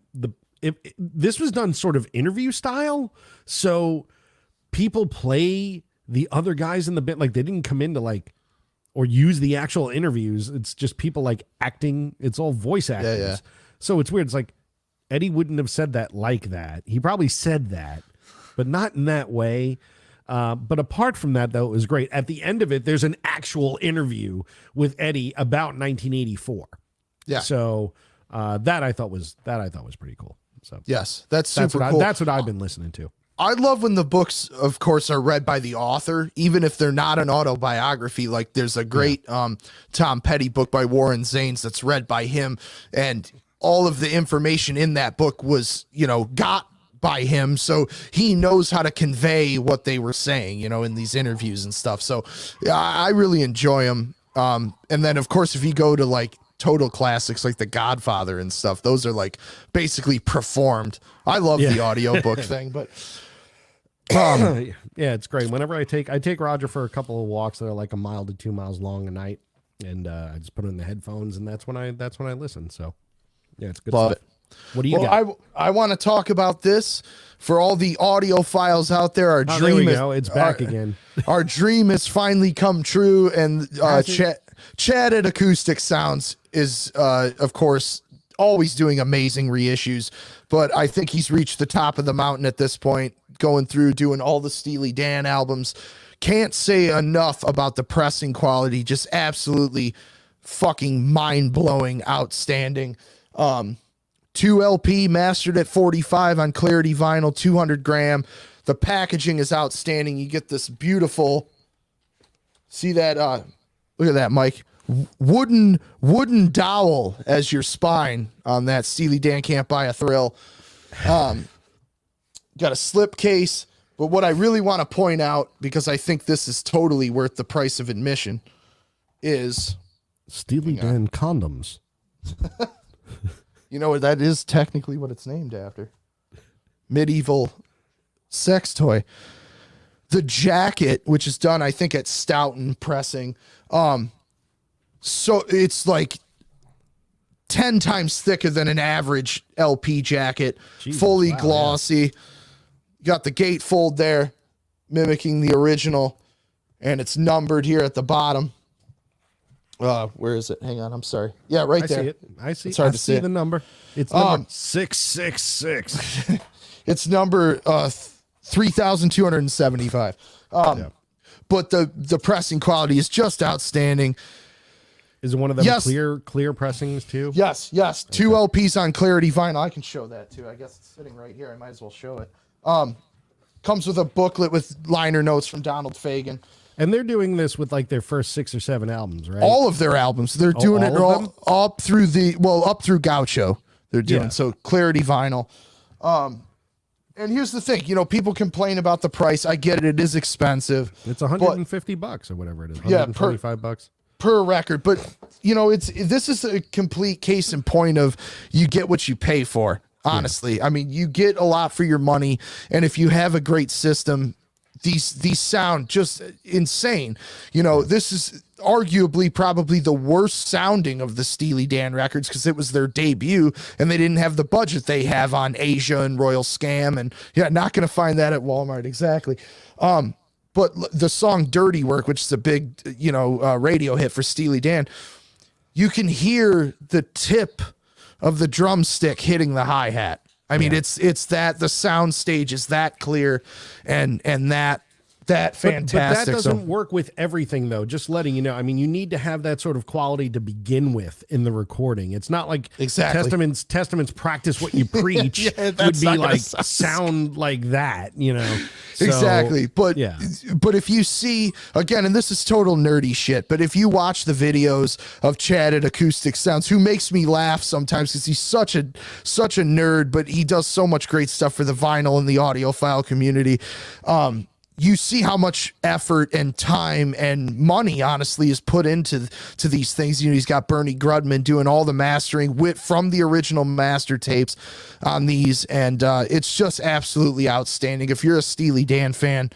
this was done sort of interview style, so people play the other guys in the bit, like they didn't come into like or use the actual interviews. It's just people like acting. It's all voice actors. Yeah. So it's weird. It's like Eddie wouldn't have said that like that. He probably said that, but not in that way. But apart from that, though, it was great. At the end of it, there's an actual interview with Eddie about 1984. Yeah. So that I thought was pretty cool. So yes, that's super cool. That's what I've been listening to. I love when the books, of course, are read by the author, even if they're not an autobiography. Like there's a great Tom Petty book by Warren Zanes that's read by him, and all of the information in that book was, got by him, so he knows how to convey what they were saying, in these interviews and stuff. So I really enjoy them. And then, of course, if you go to like total classics like The Godfather and stuff, those are like basically performed. I love the audiobook thing, but yeah, it's great. Whenever I take Roger for a couple of walks that are like 1 mile to 2 miles long a night, and I just put in the headphones, and that's when I listen. So yeah, it's good love stuff. it. What do you got? I want to talk about this for all the audiophiles out there. Our dream there we is go. It's back again. Our dream has finally come true, and Chad at Acoustic Sounds is, of course, always doing amazing reissues, but I think he's reached the top of the mountain at this point, going through doing all the Steely Dan albums. Can't say enough about the pressing quality. Just absolutely fucking mind-blowing, outstanding. 2 LP mastered at 45 on Clarity vinyl, 200 gram. The packaging is outstanding. You get this beautiful, see that, look at that, Mike, wooden dowel as your spine on that Steely Dan Can't Buy a Thrill. Got a slip case, but what I really want to point out, because I think this is totally worth the price of admission, is Steely Dan condoms. You know what? That is technically what it's named after. Medieval sex toy. The jacket, which is done, I think, at Stoughton Pressing. So it's like 10 times thicker than an average LP jacket. Jesus, fully glossy. Yeah. Got the gatefold there, mimicking the original, and it's numbered here at the bottom. Where is it? Hang on, I'm sorry. Yeah, right there. See it. I see. It's hard I to see the number. It's number 666. It's number 3,275. But the pressing quality is just outstanding. Is it one of them clear pressings too? Yes. Okay. 2 LPs on Clarity vinyl. I can show that too. I guess it's sitting right here. I might as well show it. Comes with a booklet with liner notes from Donald Fagen. And they're doing this with like their first 6 or 7 albums, right? All of their albums. They're doing it all up through Gaucho. They're doing so Clarity vinyl. And here's the thing, people complain about the price. I get it. It is expensive. It's $150 or whatever it is. $125 per record. But this is a complete case in point of you get what you pay for. Honestly, I mean, you get a lot for your money, and if you have a great system, these sound just insane. You know, this is arguably probably the worst sounding of the Steely Dan records because it was their debut and they didn't have the budget they have on Asia and Royal Scam, and not going to find that at Walmart. Exactly. But the song Dirty Work, which is a big, radio hit for Steely Dan, you can hear the tip of the drumstick hitting the hi-hat. I mean, it's that the sound stage is that clear and that fantastic. But that doesn't work with everything, though. Just letting you know. I mean, you need to have that sort of quality to begin with in the recording. It's not like Testaments practice what you preach would be like sound like that, So, exactly. But if you see again, and this is total nerdy shit, but if you watch the videos of Chad at Acoustic Sounds, who makes me laugh sometimes because he's such a nerd, but he does so much great stuff for the vinyl and the audiophile community. You see how much effort and time and money, honestly, is put into these things. He's got Bernie Grudman doing all the mastering from the original master tapes on these, and it's just absolutely outstanding. If you're a Steely Dan fan,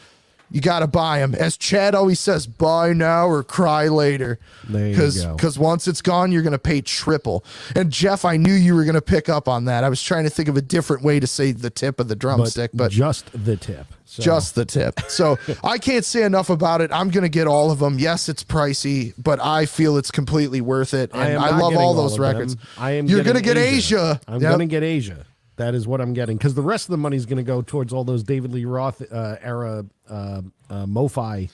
you got to buy them. As Chad always says, buy now or cry later. Because once it's gone, you're going to pay triple. And Jeff, I knew you were going to pick up on that. I was trying to think of a different way to say the tip of the drumstick, but just the tip. So. Just the tip. So I can't say enough about it. I'm going to get all of them. Yes, it's pricey, but I feel it's completely worth it. And I love all those records. You're going to get Asia. I'm going to get Asia. That is what I'm getting, because the rest of the money is going to go towards all those David Lee Roth era MoFi.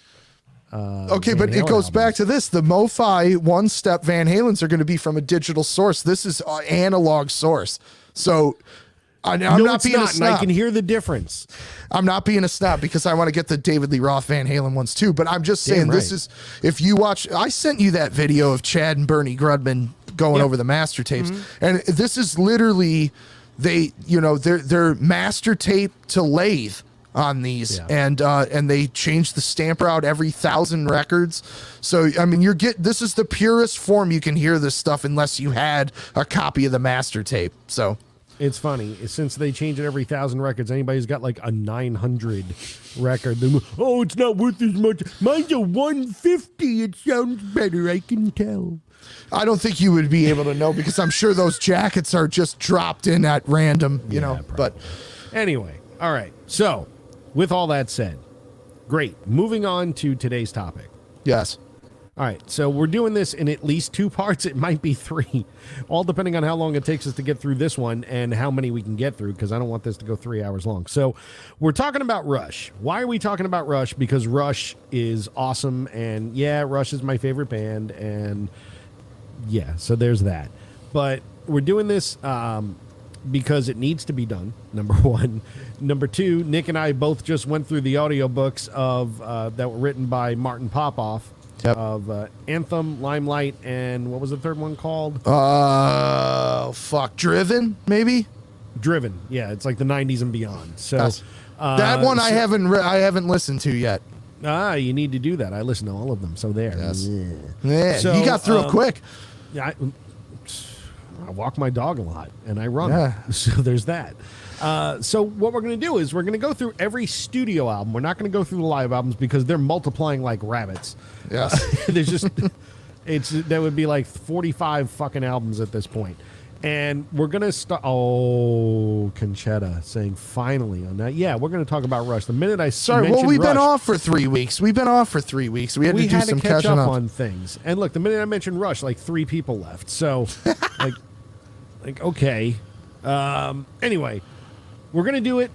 Okay, but it goes back to this. The MoFi one-step Van Halens are going to be from a digital source. This is an analog source. So I'm not being a snob. And I can hear the difference. I'm not being a snob because I want to get the David Lee Roth Van Halen ones too. But I'm just saying this is, if you watch, I sent you that video of Chad and Bernie Grudman going over the master tapes. And this is literally, they're master tape to lathe on these, and they change the stamper out every 1,000 records. So I mean, this is the purest form you can hear this stuff unless you had a copy of the master tape. So it's funny, since they change it every 1,000 records, anybody who's got like a 900 record, it's not worth as much. Mine's a 150. It sounds better, I can tell. I don't think you would be able to know, because I'm sure those jackets are just dropped in at random, probably. But anyway, all right. So with all that said, great. Moving on to today's topic. Yes. All right. So we're doing this in at least 2 parts. It might be 3, all depending on how long it takes us to get through this one and how many we can get through, because I don't want this to go 3 hours long. So we're talking about Rush. Why are we talking about Rush? Because Rush is awesome. And Rush is my favorite band. And so there's that. But we're doing this because it needs to be done, number one. Number two, Nick and I both just went through the audiobooks of that were written by Martin Popoff of Anthem, Limelight, and what was the third one called? Driven, maybe? Driven, yeah. It's like the 90s and beyond. So that one I haven't listened to yet. You need to do that. I listen to all of them, so there. Yes. Yeah, so, you got through it quick. Yeah, I walk my dog a lot, and I run. So there's that. So what we're going to do is we're going to go through every studio album. We're not going to go through the live albums because they're multiplying like rabbits. Yes. There's just, there would be like 45 fucking albums at this point. And we're going to start. Oh, Conchetta saying finally on that. Yeah, we're going to talk about Rush. The minute I we've been off for 3 weeks. We had to do some catch up up on things. And look, the minute I mentioned Rush, like 3 people left. So, okay. Anyway, we're going to do it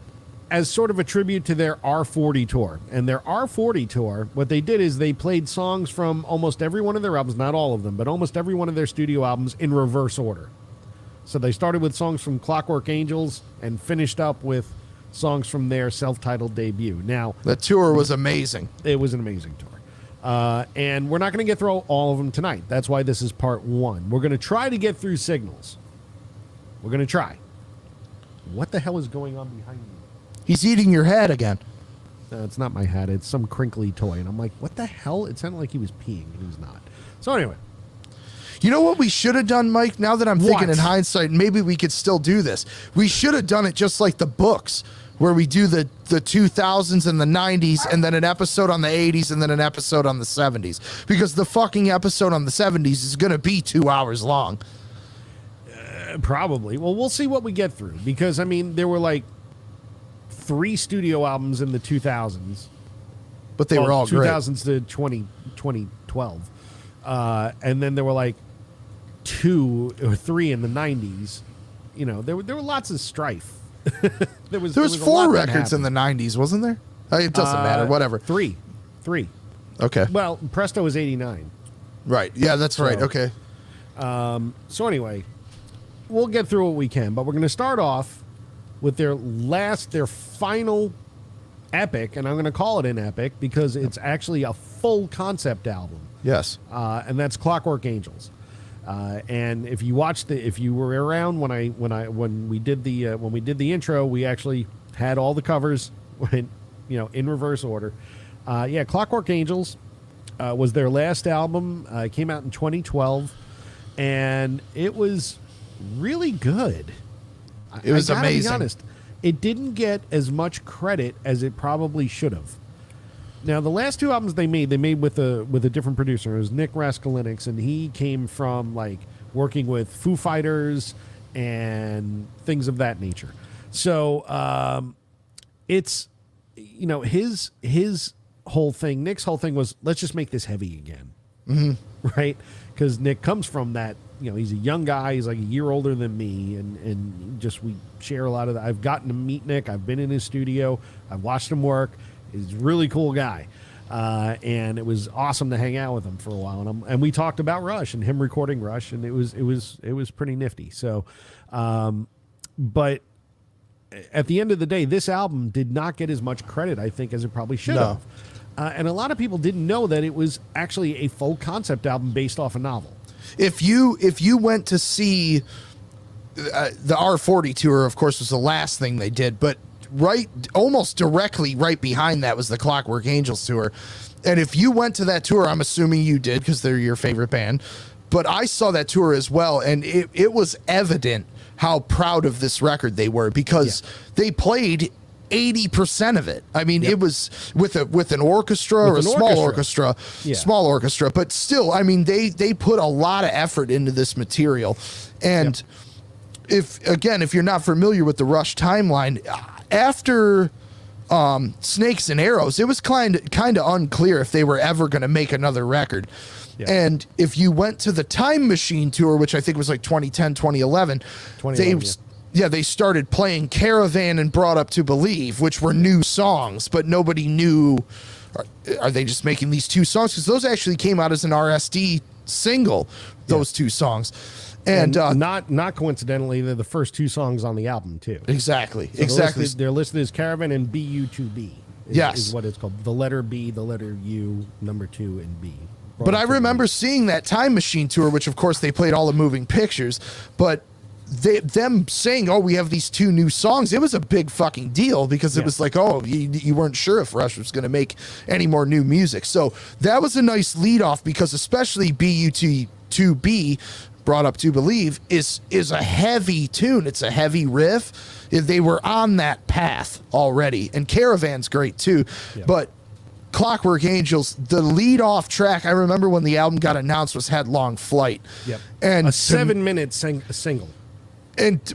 as sort of a tribute to their R40 tour. And their R40 tour, what they did is they played songs from almost every one of their albums, not all of them, but almost every one of their studio albums in reverse order. So they started with songs from Clockwork Angels and finished up with songs from their self-titled debut. Now, the tour was amazing. It was an amazing tour. And we're not going to get through all of them tonight. That's why this is part 1. We're going to try to get through Signals. We're going to try. What the hell is going on behind me? He's eating your hat again. It's not my hat. It's some crinkly toy. And I'm like, what the hell? It sounded like he was peeing, but he was not. So anyway. You know what we should have done, Mike? Now that I'm thinking in hindsight, maybe we could still do this. We should have done it just like the books, where we do the 2000s and the 90s, and then an episode on the 80s, and then an episode on the 70s, because the fucking episode on the 70s is going to be 2 hours long. Probably. Well, we'll see what we get through, because I mean, there were like 3 studio albums in the 2000s, but they were all 2000s to 2012, and then there were like 2 or 3 in the 90s. You know, there were lots of strife. there was 4 records in the 90s, wasn't there? It doesn't matter. Whatever. 3. Okay. Well, Presto was 89. Right. Yeah, that's right. Okay. So anyway, we'll get through what we can, but we're going to start off with their final epic, and I'm going to call it an epic because it's actually a full concept album. Yes. And that's Clockwork Angels. And if you were around when we did the intro, we actually had all the covers, in reverse order. Clockwork Angels was their last album. It came out in 2012, and it was really good. It was amazing. To be honest, it didn't get as much credit as it probably should have. Now, the last 2 albums they made with a different producer. It was Nick Raskulinecz, and he came from like working with Foo Fighters and things of that nature. So it's his whole thing. Nick's whole thing was, let's just make this heavy again, right? Because Nick comes from that. He's a young guy. He's like a year older than me, and just we share a lot of that. I've gotten to meet Nick. I've been in his studio. I've watched him work. He's a really cool guy, and it was awesome to hang out with him for a while. And we talked about Rush and him recording Rush, and it was pretty nifty. So, but at the end of the day, this album did not get as much credit, I think, as it probably should have. And a lot of people didn't know that it was actually a full concept album based off a novel. If you went to see the R40 tour, of course, was the last thing they did, but almost directly right behind that was the Clockwork Angels tour. And if you went to that tour, I'm assuming you did because they're your favorite band, but I saw that tour as well, and it was evident how proud of this record they were, because they played 80% of it. I mean, it was with an orchestra or a small orchestra, but still, I mean, they put a lot of effort into this material. And if you're not familiar with the Rush timeline, after Snakes and Arrows, it was kind of unclear if they were ever going to make another record. Yeah. And if you went to the Time Machine tour, which I think was like 2010, 2011, they started playing Caravan and Brought Up to Believe, which were new songs, but nobody knew, are they just making these 2 songs? Because those actually came out as an RSD single, those 2 songs. And not coincidentally, they're the first 2 songs on the album too. Exactly. They're listed as Caravan and BU2B. Is what it's called. The letter B, the letter U, number 2, and B. But I remember seeing that Time Machine tour, which of course they played all the moving pictures, but them saying, "Oh, we have these 2 new songs," it was a big fucking deal, because it was like, oh, you weren't sure if Rush was going to make any more new music. So that was a nice lead off, because especially BU2B, Brought Up to Believe, is a heavy tune. It's a heavy riff. They were on that path already, and Caravan's great too. But Clockwork Angels, the lead off track, I remember when the album got announced, was Headlong Flight. And a 7-minute single.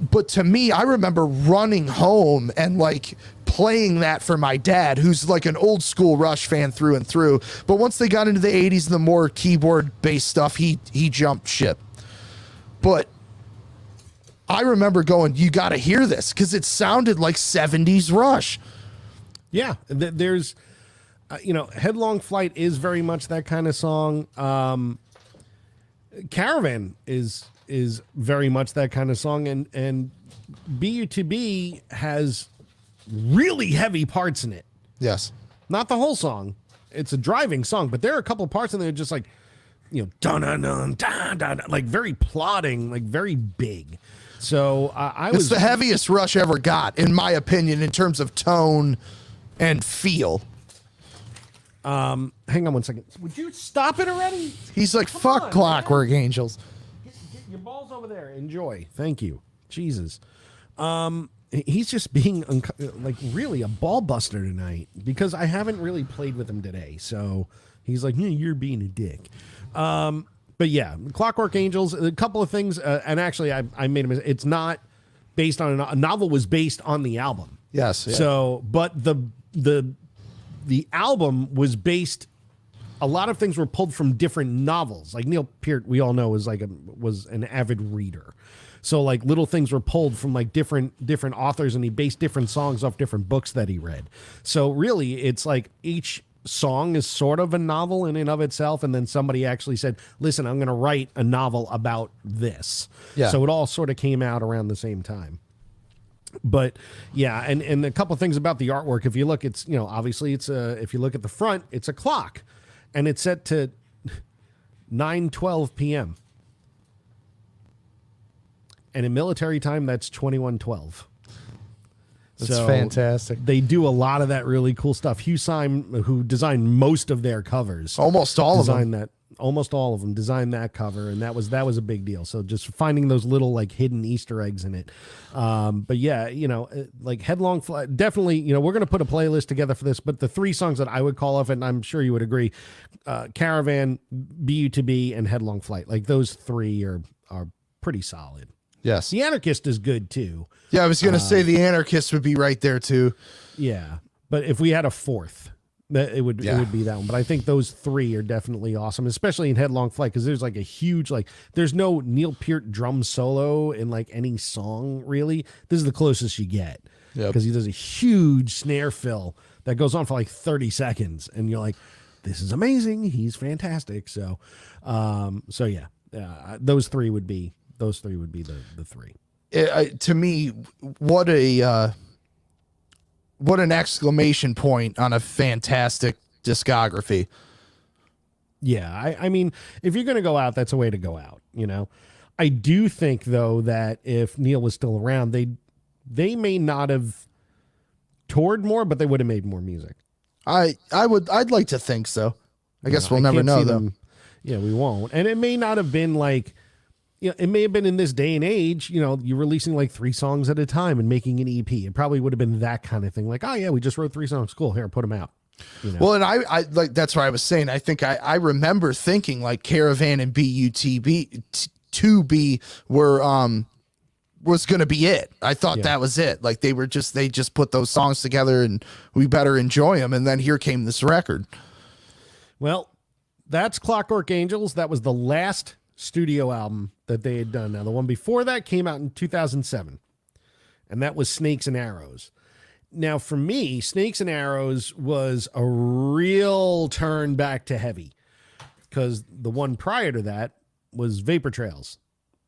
But to me, I remember running home and like playing that for my dad, who's like an old school Rush fan through and through. But once they got into the 80s and the more keyboard based stuff, he jumped ship. But I remember going, you got to hear this, because it sounded like 70s Rush. Yeah, there's, Headlong Flight is very much that kind of song. Caravan is very much that kind of song, and BU2B has really heavy parts in it. Yes. Not the whole song. It's a driving song, but there are a couple parts in there just like, dun dun dun dun dun, like very plodding, like very big. So it's the heaviest Rush ever got, in my opinion, in terms of tone and feel. Hang on one second. Would you stop it already? He's like, fuck Clockwork Angels. Get your balls over there. Enjoy. Thank you. Jesus. he's just being like really a ball buster tonight because I haven't really played with him today. So he's like, you're being a dick. But yeah, Clockwork Angels, a couple of things. And actually, I made a mistake. It's not based on a novel was based on the album. Yes. Yeah. So, but the album was based. A lot of things were pulled from different novels. Like Neil Peart, we all know was an avid reader. So like little things were pulled from like different authors, and he based different songs off different books that he read. So really, it's like each song is sort of a novel in and of itself, and then somebody actually said, listen, I'm going to write a novel about this. Yeah. So it all sort of came out around the same time. But yeah, and a couple of things about the artwork. If you look, it's, obviously it's if you look at the front, it's a clock, and it's set to 9:12 p.m. And in military time, that's 21:12. That's fantastic. They do a lot of that really cool stuff. Hugh Syme, who designed most of their covers, almost all of them designed that cover, and that was a big deal. So just finding those little like hidden Easter eggs in it. But yeah, like Headlong Flight, definitely. We're going to put a playlist together for this. But the three songs that I would call off, and I'm sure you would agree, Caravan, BU2B, and Headlong Flight. Like those three are pretty solid. Yes. The Anarchist is good too. Yeah, I was going to say the Anarchist would be right there too. Yeah, but if we had a fourth, it would be that one. But I think those three are definitely awesome, especially in Headlong Flight, because there's like a huge there's no Neil Peart drum solo in like any song really. This is the closest you get because he does a huge snare fill that goes on for like 30 seconds, and you're like, this is amazing. He's fantastic. So, yeah, those three would be. Those three would be the three. To me, what an exclamation point on a fantastic discography. Yeah, I mean, if you're going to go out, that's a way to go out. I do think though that if Neil was still around, they may not have toured more, but they would have made more music. I'd like to think so. I guess we'll never know though. Yeah, we won't. And it may not have been like. It may have been in this day and age, you're releasing like 3 songs at a time and making an EP. It probably would have been that kind of thing. Like, oh yeah, we just wrote 3 songs. Cool. Here, put them out. Well, and I like, that's what I was saying. I think I remember thinking like Caravan and BU2B were, was going to be it. I thought that was it. Like they just put those songs together and we better enjoy them. And then here came this record. Well, that's Clockwork Angels. That was the last studio album that they had done. Now, the one before that came out in 2007, and that was Snakes and Arrows. Now, for me, Snakes and Arrows was a real turn back to heavy, because the one prior to that was Vapor Trails.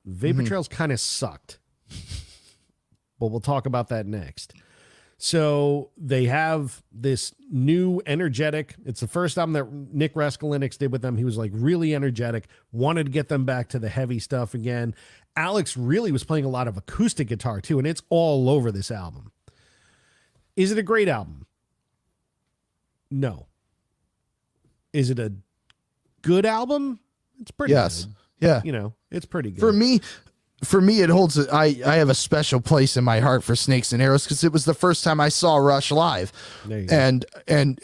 Vapor Trails kind of sucked, but we'll talk about that next. So they have this new energetic. It's the first album that Nick Raskulinecz did with them. He was like really energetic, wanted to get them back to the heavy stuff again. Alex really was playing a lot of acoustic guitar too, and it's all over this album. Is it a great album? No. Is it a good album? It's pretty good. Yeah. It's pretty good. For me, it holds. I have a special place in my heart for Snakes and Arrows because it was the first time I saw Rush live, and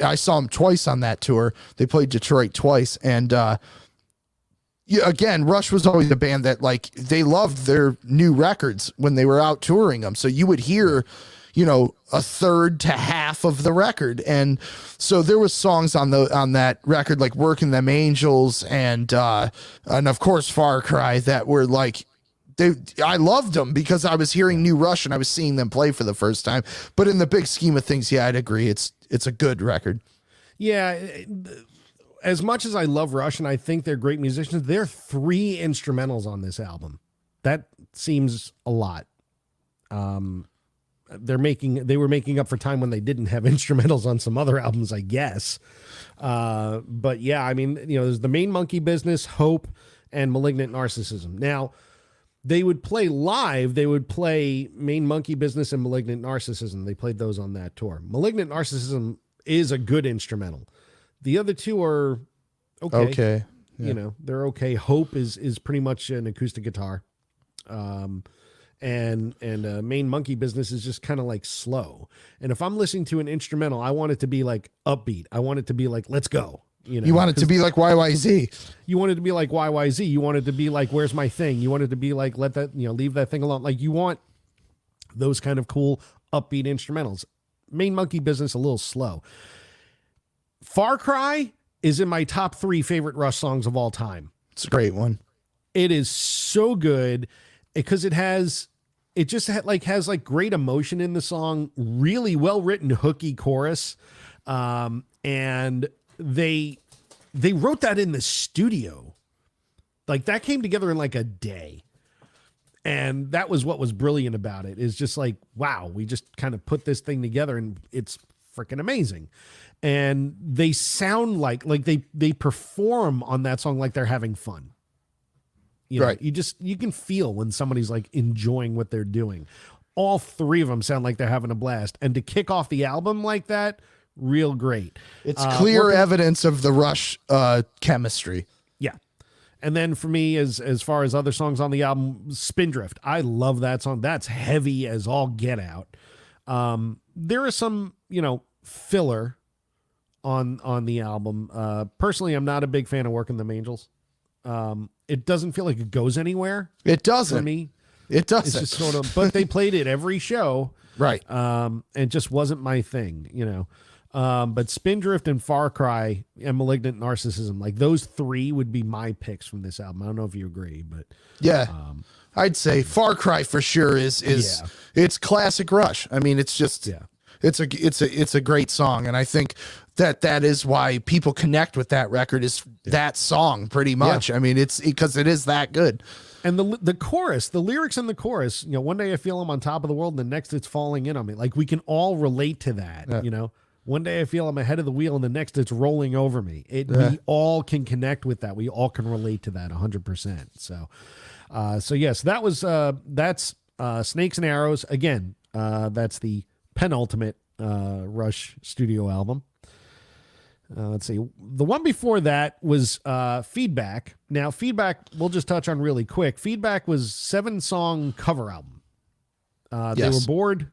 I saw them twice on that tour. They played Detroit twice, and again, Rush was always a band that like they loved their new records when they were out touring them. So you would hear, a third to half of the record, and so there was songs on that record like "Working Them Angels" and of course "Far Cry" that were like. I loved them because I was hearing new Rush and I was seeing them play for the first time. But in the big scheme of things, yeah, I'd agree. It's a good record. Yeah. As much as I love Rush and I think they're great musicians, there are 3 instrumentals on this album. That seems a lot. They were making up for time when they didn't have instrumentals on some other albums, I guess. But yeah, I mean, there's the Main Monkey Business, Hope, and Malignant Narcissism. Now, they would play live. They would play Main Monkey Business and Malignant Narcissism. They played those on that tour. Malignant Narcissism is a good instrumental. The other 2 are okay. Okay. Yeah. They're okay. Hope is pretty much an acoustic guitar. and Main Monkey Business is just kind of like slow. And if I'm listening to an instrumental, I want it to be like upbeat. I want it to be like, let's go. You want it to be like YYZ. You want it to be like YYZ. You want it to be like, where's my thing? You want it to be like, let that, leave that thing alone. Like, you want those kind of cool upbeat instrumentals. Main Monkey Business, a little slow. Far Cry is in my top 3 favorite Rush songs of all time. It's a great one. It is so good because it has great emotion in the song, really well written hooky chorus. And they wrote that in the studio. Like, that came together in like a day. And that was what was brilliant about it, is just like, wow, we just kind of put this thing together and it's freaking amazing. And they sound like they perform on that song like they're having fun. Right. You can feel when somebody's like enjoying what they're doing. All 3 of them sound like they're having a blast. And to kick off the album like that, real great. It's clear evidence of the Rush chemistry. Yeah. And then for me, as far as other songs on the album, Spindrift. I love that song. That's heavy as all get out. There is some, filler on the album. Personally, I'm not a big fan of Working Them Angels. It doesn't feel like it goes anywhere. It doesn't. For me. It doesn't. It's just sort of, but they played it every show. Right. It just wasn't my thing, But Spindrift and Far Cry and Malignant Narcissism, like those 3 would be my picks from this album. I don't know if you agree, but yeah, I'd say Far Cry for sure is it's classic Rush. I mean, it's just it's a great song, and I think that is why people connect with that record is that song pretty much. I mean, it's because it is that good. And the chorus, the lyrics in the chorus, one day I feel I'm on top of the world, and the next it's falling in on me. Like, we can all relate to that, One day I feel I'm ahead of the wheel, and the next it's rolling over me. We all can connect with that. We all can relate to that 100%. So yes, that was that's Snakes and Arrows. Again, that's the penultimate Rush studio album. Let's see. The one before that was Feedback. Now, Feedback, we'll just touch on really quick. Feedback was 7-song cover album. They were bored.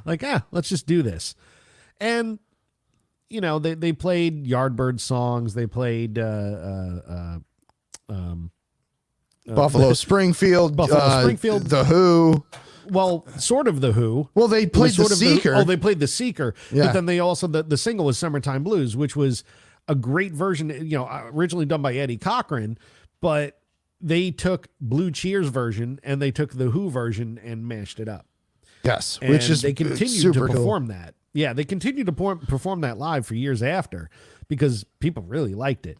Like, let's just do this. And, they played Yardbird songs. They played Buffalo Springfield, The Who. Well, sort of The Who. Well, they played The Seeker. They played The Seeker. Yeah. But then they also, the single was Summertime Blues, which was a great version, originally done by Eddie Cochran, but they took Blue Cheer's version and they took The Who version and mashed it up. Yes. And which is they continued to perform that. Yeah, they continued to perform that live for years after because people really liked it.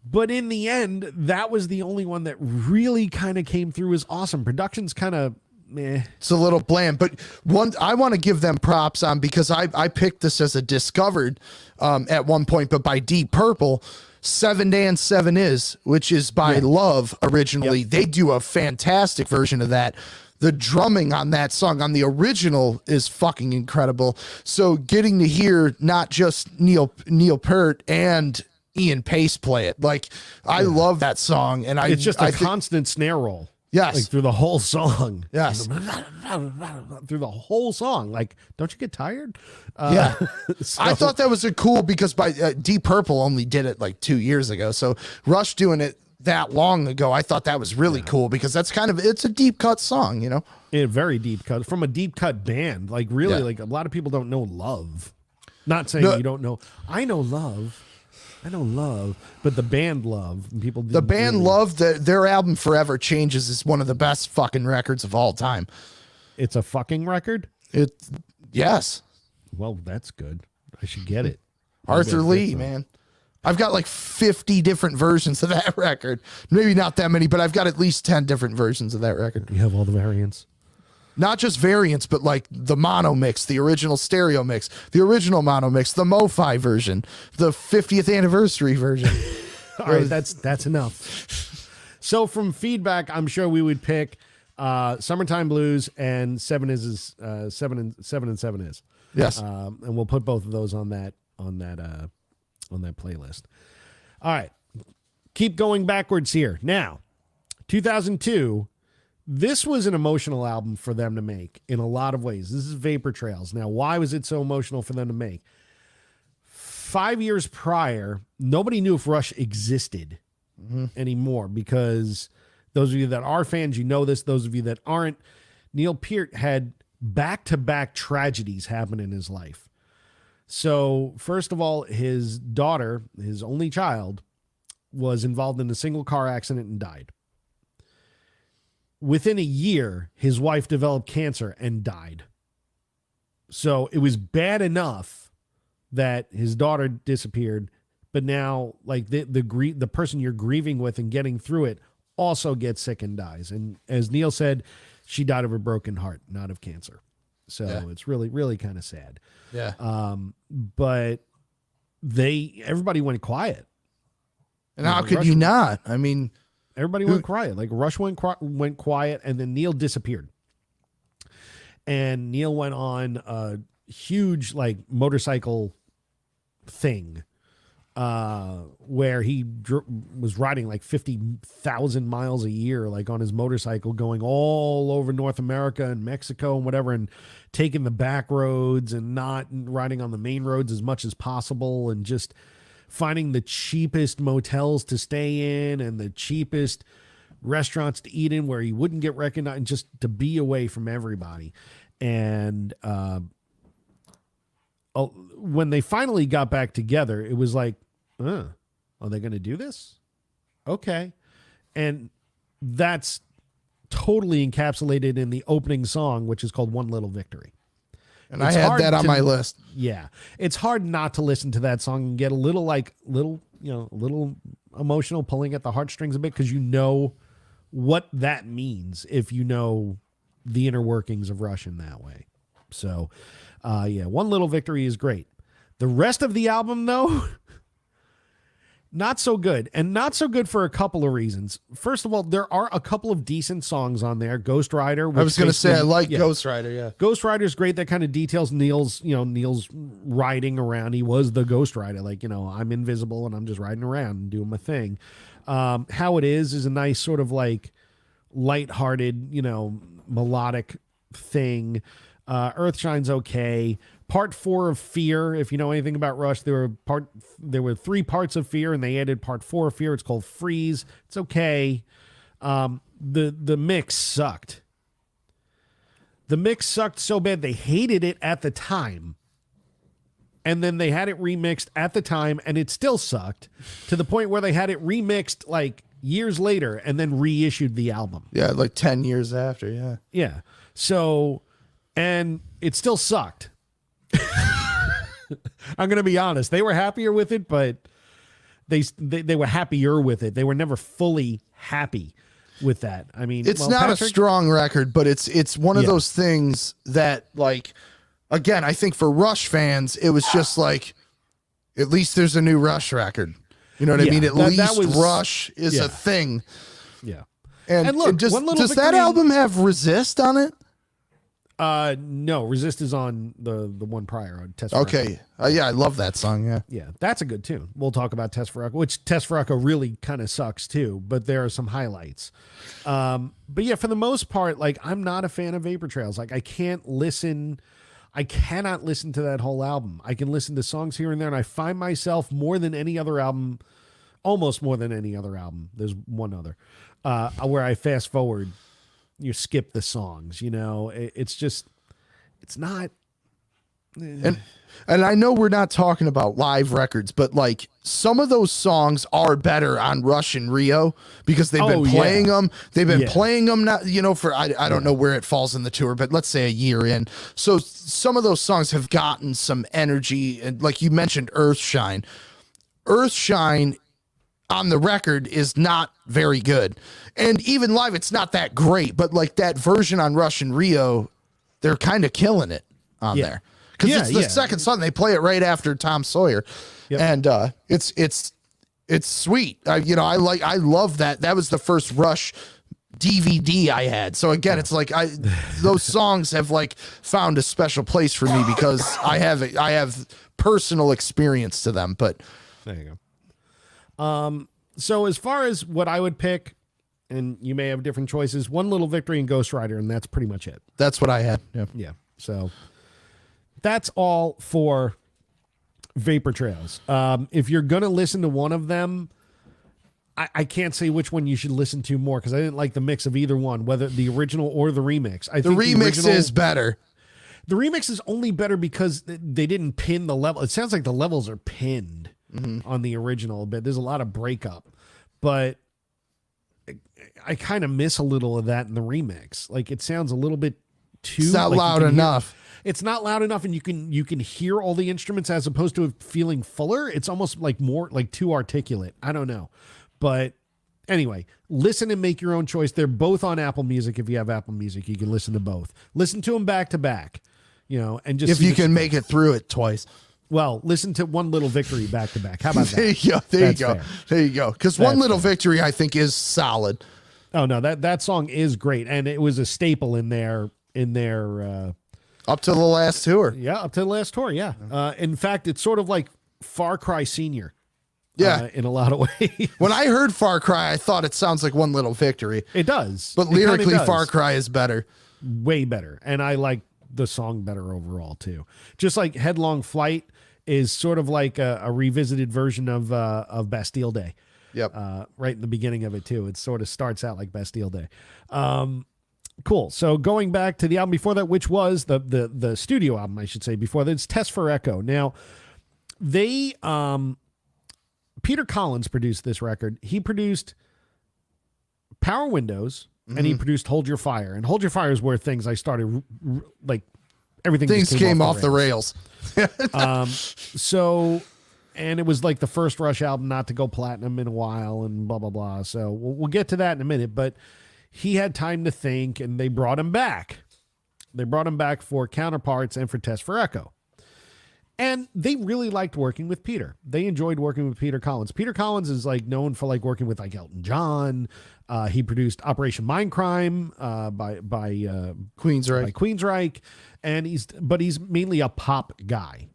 But in the end, that was the only one that really kind of came through as awesome. Production's kind of meh. It's a little bland, but one I want to give them props on because I picked this as a discovered at one point, but by Deep Purple, 7 Dance 7 Is, which is by Love originally. Yep. They do a fantastic version of that. The drumming on that song on the original is fucking incredible. So getting to hear not just Neil Peart and Ian Pace play it, like I love that song, and it's just a constant snare roll. Yes, like through the whole song. Yes, through the whole song. Like, don't you get tired? Yeah, I thought that was a cool because by Deep Purple only did it like 2 years ago. So Rush doing it that long ago, I thought that was really cool because that's it's a deep cut song, A very deep cut from a deep cut band. Like really, like a lot of people don't know Love. Not saying you don't know. I know Love, but the band Love, people. The band really Love, their album Forever Changes is one of the best fucking records of all time. It's a fucking record? Yes. Well, that's good. I should get it. Arthur Lee, man. I've got like 50 different versions of that record. Maybe not that many, but I've got at least 10 different versions of that record. You have all the variants? Not just variants, but like the mono mix, the original stereo mix, the original mono mix, the Mo-Fi version, the 50th anniversary version. All right, that's enough. So from Feedback, I'm sure we would pick Summertime Blues and 7 Is 7 and 7 Is. Yes. And we'll put both of those on that playlist. All right. Keep going backwards here. Now, 2002, this was an emotional album for them to make in a lot of ways. This is Vapor Trails. Now, why was it so emotional for them to make? 5 years prior, nobody knew if Rush existed anymore, because those of you that are fans, you know this. Those of you that aren't, Neil Peart had back-to-back tragedies happen in his life. So, first of all, his daughter, his only child, was involved in a single car accident and died. Within a year, his wife developed cancer and died. So it was bad enough that his daughter disappeared, but now, like, the person you're grieving with and getting through it also gets sick and dies. And as Neil said, she died of a broken heart, not of cancer. So it's really, really kind of sad. Yeah. But everybody went quiet. And how could you not? I mean, everybody went quiet. Like, Rush went quiet, and then Neil disappeared. And Neil went on a huge, like, motorcycle thing where he was riding like 50,000 miles a year, like, on his motorcycle, going all over North America and Mexico and whatever, and taking the back roads and not riding on the main roads as much as possible, and just finding the cheapest motels to stay in and the cheapest restaurants to eat in where he wouldn't get recognized, and just to be away from everybody. And when they finally got back together, it was like, are they going to do this? Okay. And that's totally encapsulated in the opening song, which is called One Little Victory. And I had that on my list. Yeah. It's hard not to listen to that song and get a little emotional, pulling at the heartstrings a bit, because you know what that means if you know the inner workings of Rush in that way. So, One Little Victory is great. The rest of the album, though, not so good. And not so good for a couple of reasons. First of all, there are a couple of decent songs on there. Ghost Rider. I was going to say, I like Ghost Rider, yeah. Ghost Rider's great. That kind of details Neil's riding around. He was the Ghost Rider. Like, I'm invisible and I'm just riding around and doing my thing. How It Is a nice sort of, like, lighthearted, melodic thing. Earthshine's okay. Part 4 of Fear, if you know anything about Rush, there were 3 parts of Fear, and they added part 4 of Fear. It's called Freeze. It's okay. The mix sucked. The mix sucked so bad they hated it at the time. And then they had it remixed at the time, and it still sucked, to the point where they had it remixed like years later and then reissued the album. Yeah, like 10 years after, yeah. Yeah. So, and it still sucked. I'm going to be honest. They were happier with it, but they were happier with it. They were never fully happy with that. I mean, it's not a strong record, but it's one of those things that, like, again, I think for Rush fans, it was just like, at least there's a new Rush record. You know what I mean? At least Rush is a thing. Yeah. And look, does that album have Resist on it? No, Resist is on the one prior on Test for Okay. Yeah, I love that song. Yeah. Yeah, that's a good tune. We'll talk about Test for Echo, which Test for Echo really kind of sucks too, but there are some highlights. But yeah, for the most part, like, I'm not a fan of Vapor Trails. Like, I cannot listen to that whole album. I can listen to songs here and there, and I find myself almost more than any other album. There's one other, where I fast forward. You skip the songs, it's not. And I know we're not talking about live records, but, like, some of those songs are better on Rush and Rio because they've been playing them. They've been playing them now, for, I don't know where it falls in the tour, but let's say a year in. So some of those songs have gotten some energy. And like you mentioned, Earthshine on the record is not very good. And even live, it's not that great, but, like, that version on Rush and Rio, they're kind of killing it on there. Because it's the second song. They play it right after Tom Sawyer. Yep. And it's sweet. I love that. That was the first Rush DVD I had. So again, it's like those songs have, like, found a special place for me because I have personal experience to them. But there you go. So as far as what I would pick, and you may have different choices. One Little Victory and Ghost Rider, and that's pretty much it. That's what I had. Yeah. Yeah. So that's all for Vapor Trails. If you're going to listen to one of them, I can't say which one you should listen to more because I didn't like the mix of either one, whether the original or the remix. I think the remix is better. The remix is only better because they didn't pin the level. It sounds like the levels are pinned on the original, but there's a lot of breakup. But I kind of miss a little of that in the remix. Like it sounds a little bit too. It's not like loud enough. It's not loud enough, and you can hear all the instruments as opposed to it feeling fuller. It's almost like more like too articulate. I don't know, but anyway, listen and make your own choice. They're both on Apple Music. If you have Apple Music, you can listen to both. Listen to them back to back, and just if you can make it through it twice. Well, listen to One Little Victory back to back. How about that? There you go. That's you go. fair. There you go. Because One Little Victory, I think, is solid. Oh no, that song is great, and it was a staple in their up to the last tour. Yeah, up to the last tour. Yeah. In fact, it's sort of like Far Cry Senior. Yeah, in a lot of ways. When I heard Far Cry, I thought it sounds like One Little Victory. It does, but lyrically, Far Cry is better. Way better, and I like the song better overall too. Just like Headlong Flight is sort of like a revisited version of Bastille Day. Yep. Right in the beginning of it too. It sort of starts out like Bastille Day. Cool. So going back to the album before that, which was the studio album, I should say, before that, it's Test for Echo. Now, they Peter Collins produced this record. He produced Power Windows and he produced Hold Your Fire. And Hold Your Fire is where things I started like everything things came off the rails. So, and it was like the first Rush album not to go platinum in a while and blah, blah, blah. So we'll get to that in a minute, but he had time to think and they brought him back. They brought him back for Counterparts and for Test for Echo. And they really liked working with Peter. They enjoyed working with Peter Collins. Peter Collins is like known for like working with like Elton John. He produced Operation Mindcrime by Queensryche. By Queensryche, and he's mainly a pop guy,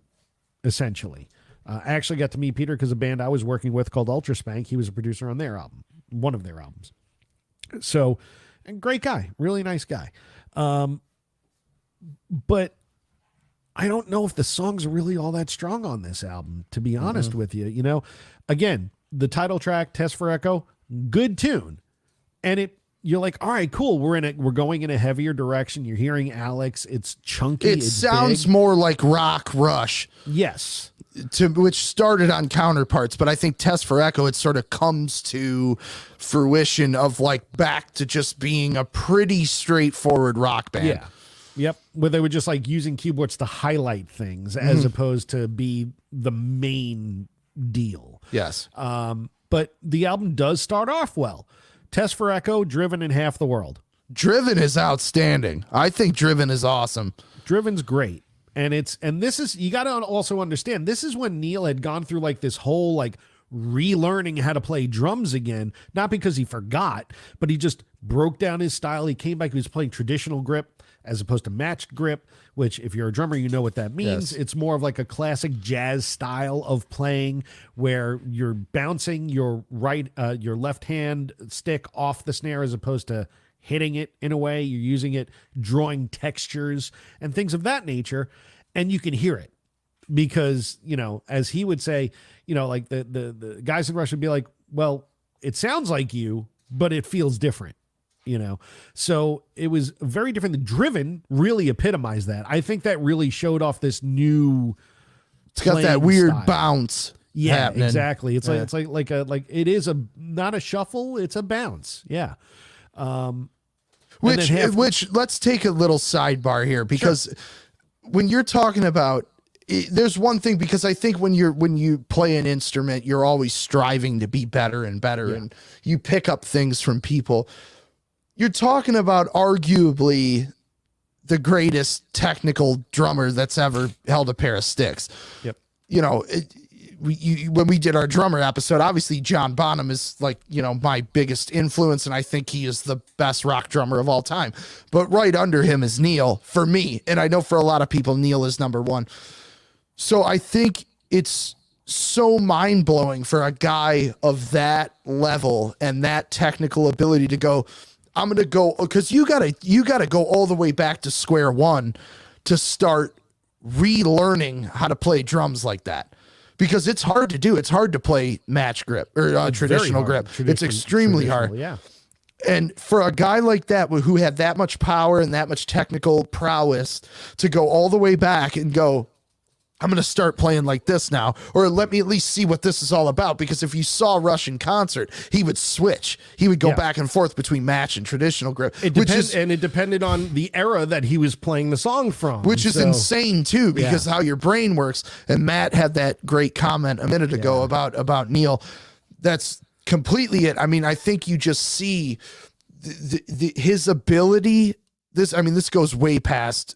essentially. I actually got to meet Peter because a band I was working with called Ultra Spank. He was a producer on their album, one of their albums. So, and great guy, really nice guy. But I don't know if the songs are really all that strong on this album, to be honest with you. You know, again, the title track, Test for Echo, good tune. And you're like, all right, cool. We're going in a heavier direction. You're hearing Alex. It's chunky. It sounds big. more like rock Rush. Yes. Which started on Counterparts, but I think Test for Echo, it sort of comes to fruition of like back to just being a pretty straightforward rock band. Yeah. Yep. Where they were just like using keyboards to highlight things as opposed to be the main deal. Yes. But the album does start off well. Test for Echo, Driven in Half the World. Driven is outstanding. I think Driven is awesome. Driven's great. And this is, you got to also understand, this is when Neil had gone through like this whole like relearning how to play drums again, not because he forgot, but he just broke down his style. He came back, he was playing traditional grip as opposed to matched grip, which if you're a drummer, you know what that means. Yes. It's more of like a classic jazz style of playing where you're bouncing your left hand stick off the snare as opposed to hitting it in a way. You're using it, drawing textures and things of that nature. And you can hear it because, you know, as he would say, you know, like the guys in Rush would be like, well, it sounds like you, but it feels different. You know, so it was very different. The Driven really epitomized that. I think that really showed off this new. It's got that weird bounce. Yeah, happening. Exactly. It's like it is not a shuffle. It's a bounce. Yeah. Which let's take a little sidebar here because when you're talking about. There's one thing, because I think when you play an instrument, you're always striving to be better and better, and you pick up things from people. You're talking about arguably the greatest technical drummer that's ever held a pair of sticks. Yep. You know, when we did our drummer episode, obviously John Bonham is like, you know, my biggest influence, and I think he is the best rock drummer of all time. But right under him is Neil for me, and I know for a lot of people Neil is number one. So I think it's so mind-blowing for a guy of that level and that technical ability to go, I'm going to go, because you gotta go all the way back to square one to start relearning how to play drums like that, because it's hard to do. It's hard to play match grip or traditional grip. It's extremely hard. Yeah. And for a guy like that, who had that much power and that much technical prowess, to go all the way back and go, I'm going to start playing like this now, or let me at least see what this is all about. Because if you saw Rush in concert, he would switch. He would go back and forth between match and traditional grip. It depended on the era that he was playing the song from. Which is insane too, because how your brain works. And Matt had that great comment a minute ago about Neil. That's completely it. I mean, I think you just see his ability. This goes way past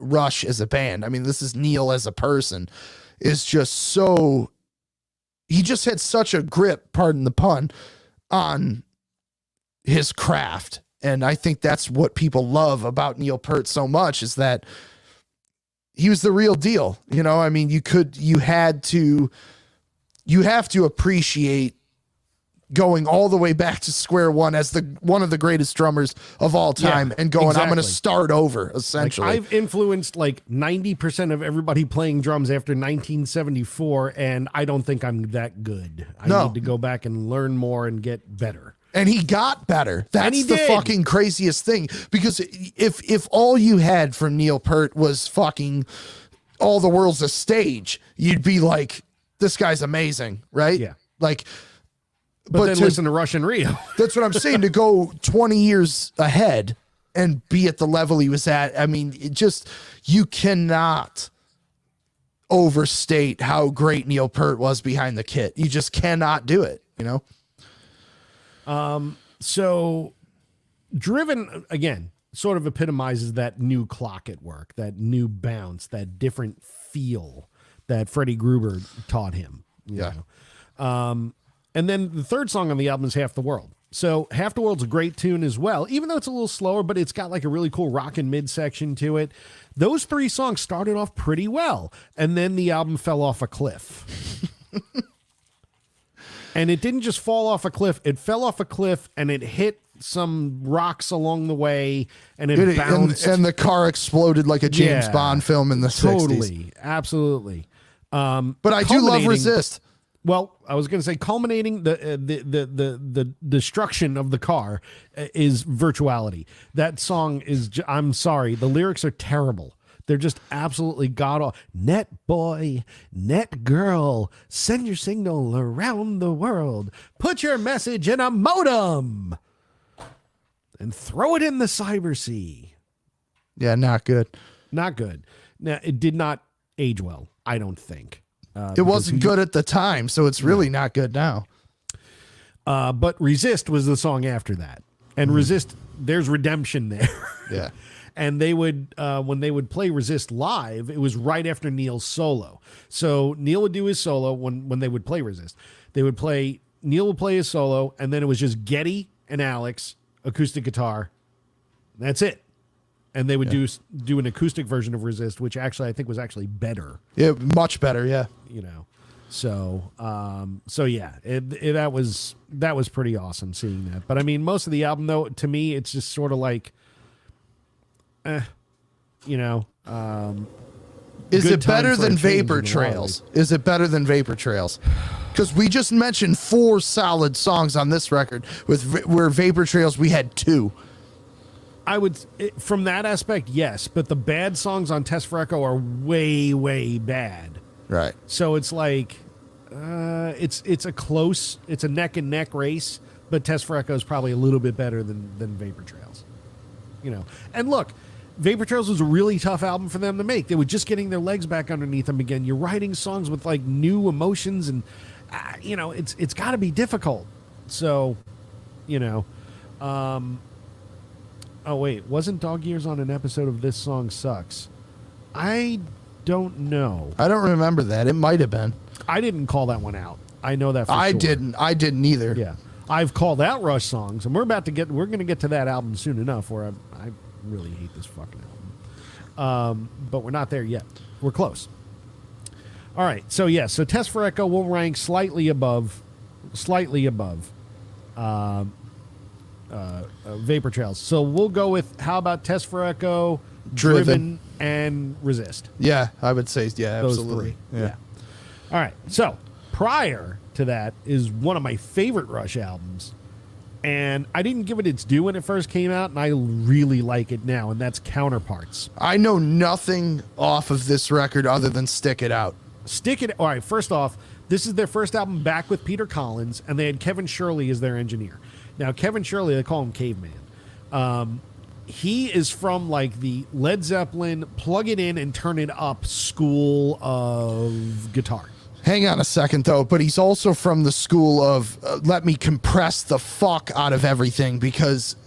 Rush as a band. I mean, this is Neil as a person, is just so, he just had such a grip, pardon the pun, on his craft. And I think that's what people love about Neil Peart so much, is that he was the real deal. You know, I mean, you have to appreciate going all the way back to square one as one of the greatest drummers of all time, and going, I'm going to start over, essentially. Like, I've influenced like 90% of everybody playing drums after 1974, and I don't think I'm that good. I need to go back and learn more and get better. And he got better. That's the fucking craziest thing, because if all you had from Neil Peart was fucking All the World's a Stage, you'd be like, this guy's amazing, right? Yeah. Like, But then listen to Rush and Rio. That's what I'm saying. To go 20 years ahead and be at the level he was at. I mean, you cannot overstate how great Neil Peart was behind the kit. You just cannot do it, you know? So Driven, again, sort of epitomizes that new clock at work, that new bounce, that different feel that Freddie Gruber taught him. You know? And then the third song on the album is Half the World. So Half the World's a great tune as well, even though it's a little slower, but it's got like a really cool rockin' midsection to it. Those three songs started off pretty well, and then the album fell off a cliff. And it didn't just fall off a cliff. It fell off a cliff, and it hit some rocks along the way, and it bounced. And the car exploded like a James Bond film in the 60s. Totally. Absolutely. But I do love Resist. Well, I was going to say, culminating the destruction of the car is Virtuality. That song is, I'm sorry, the lyrics are terrible. They're just absolutely god-awful. Net boy, net girl, send your signal around the world. Put your message in a modem and throw it in the cyber sea. Yeah, not good. Not good. Now, it did not age well, I don't think. It wasn't good at the time, so it's really not good now. But Resist was the song after that. And Resist, there's redemption there. Yeah. And they would, when they would play Resist live, it was right after Neil's solo. So Neil would do his solo when they would play Resist. Neil would play his solo, and then it was just Geddy and Alex, acoustic guitar. That's it. And they would do an acoustic version of Resist, which actually I think was actually better. Yeah, much better, yeah. You know, so yeah, that was pretty awesome seeing that. But I mean, most of the album, though, to me, it's just sort of like, you know. Is it better than Vapor Trails? Is it better than Vapor Trails? Because we just mentioned 4 solid songs on this record, where Vapor Trails we had 2. I would, from that aspect, yes, but the bad songs on Test for Echo are way, way bad. Right. So it's like, it's a neck and neck race, but Test for Echo is probably a little bit better than Vapor Trails. You know, and look, Vapor Trails was a really tough album for them to make. They were just getting their legs back underneath them again. You're writing songs with like new emotions, and you know, it's got to be difficult. So, you know. Oh, wait, wasn't Dog Years on an episode of This Song Sucks? I don't know. I don't remember that. It might have been. I didn't call that one out. I know that for sure. I didn't either. Yeah. I've called out Rush songs, and we're going to get to that album soon enough, where I really hate this fucking album. But we're not there yet. We're close. All right. So Test for Echo will rank slightly above Vapor Trails. So we'll go with, how about Test for Echo, Driven and Resist? Yeah, I would say, yeah, Those absolutely. three. Yeah. All right. So prior to that is one of my favorite Rush albums. And I didn't give it its due when it first came out, and I really like it now, and that's Counterparts. I know nothing off of this record other than Stick It Out. All right, first off, this is their first album back with Peter Collins, and they had Kevin Shirley as their engineer. Now, Kevin Shirley, they call him Caveman. He is from like the Led Zeppelin plug it in and turn it up school of guitar. Hang on a second, though, but he's also from the school of let me compress the fuck out of everything, because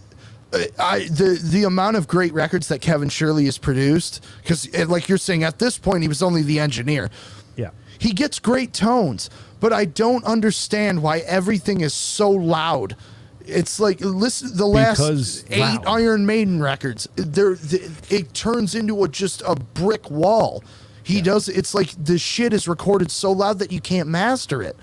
the amount of great records that Kevin Shirley has produced, because like you're saying, at this point, he was only the engineer. Yeah. He gets great tones, but I don't understand why everything is so loud. It's like, listen, the last 8 Iron Maiden records, it turns into just a brick wall. It's like the shit is recorded so loud that you can't master it.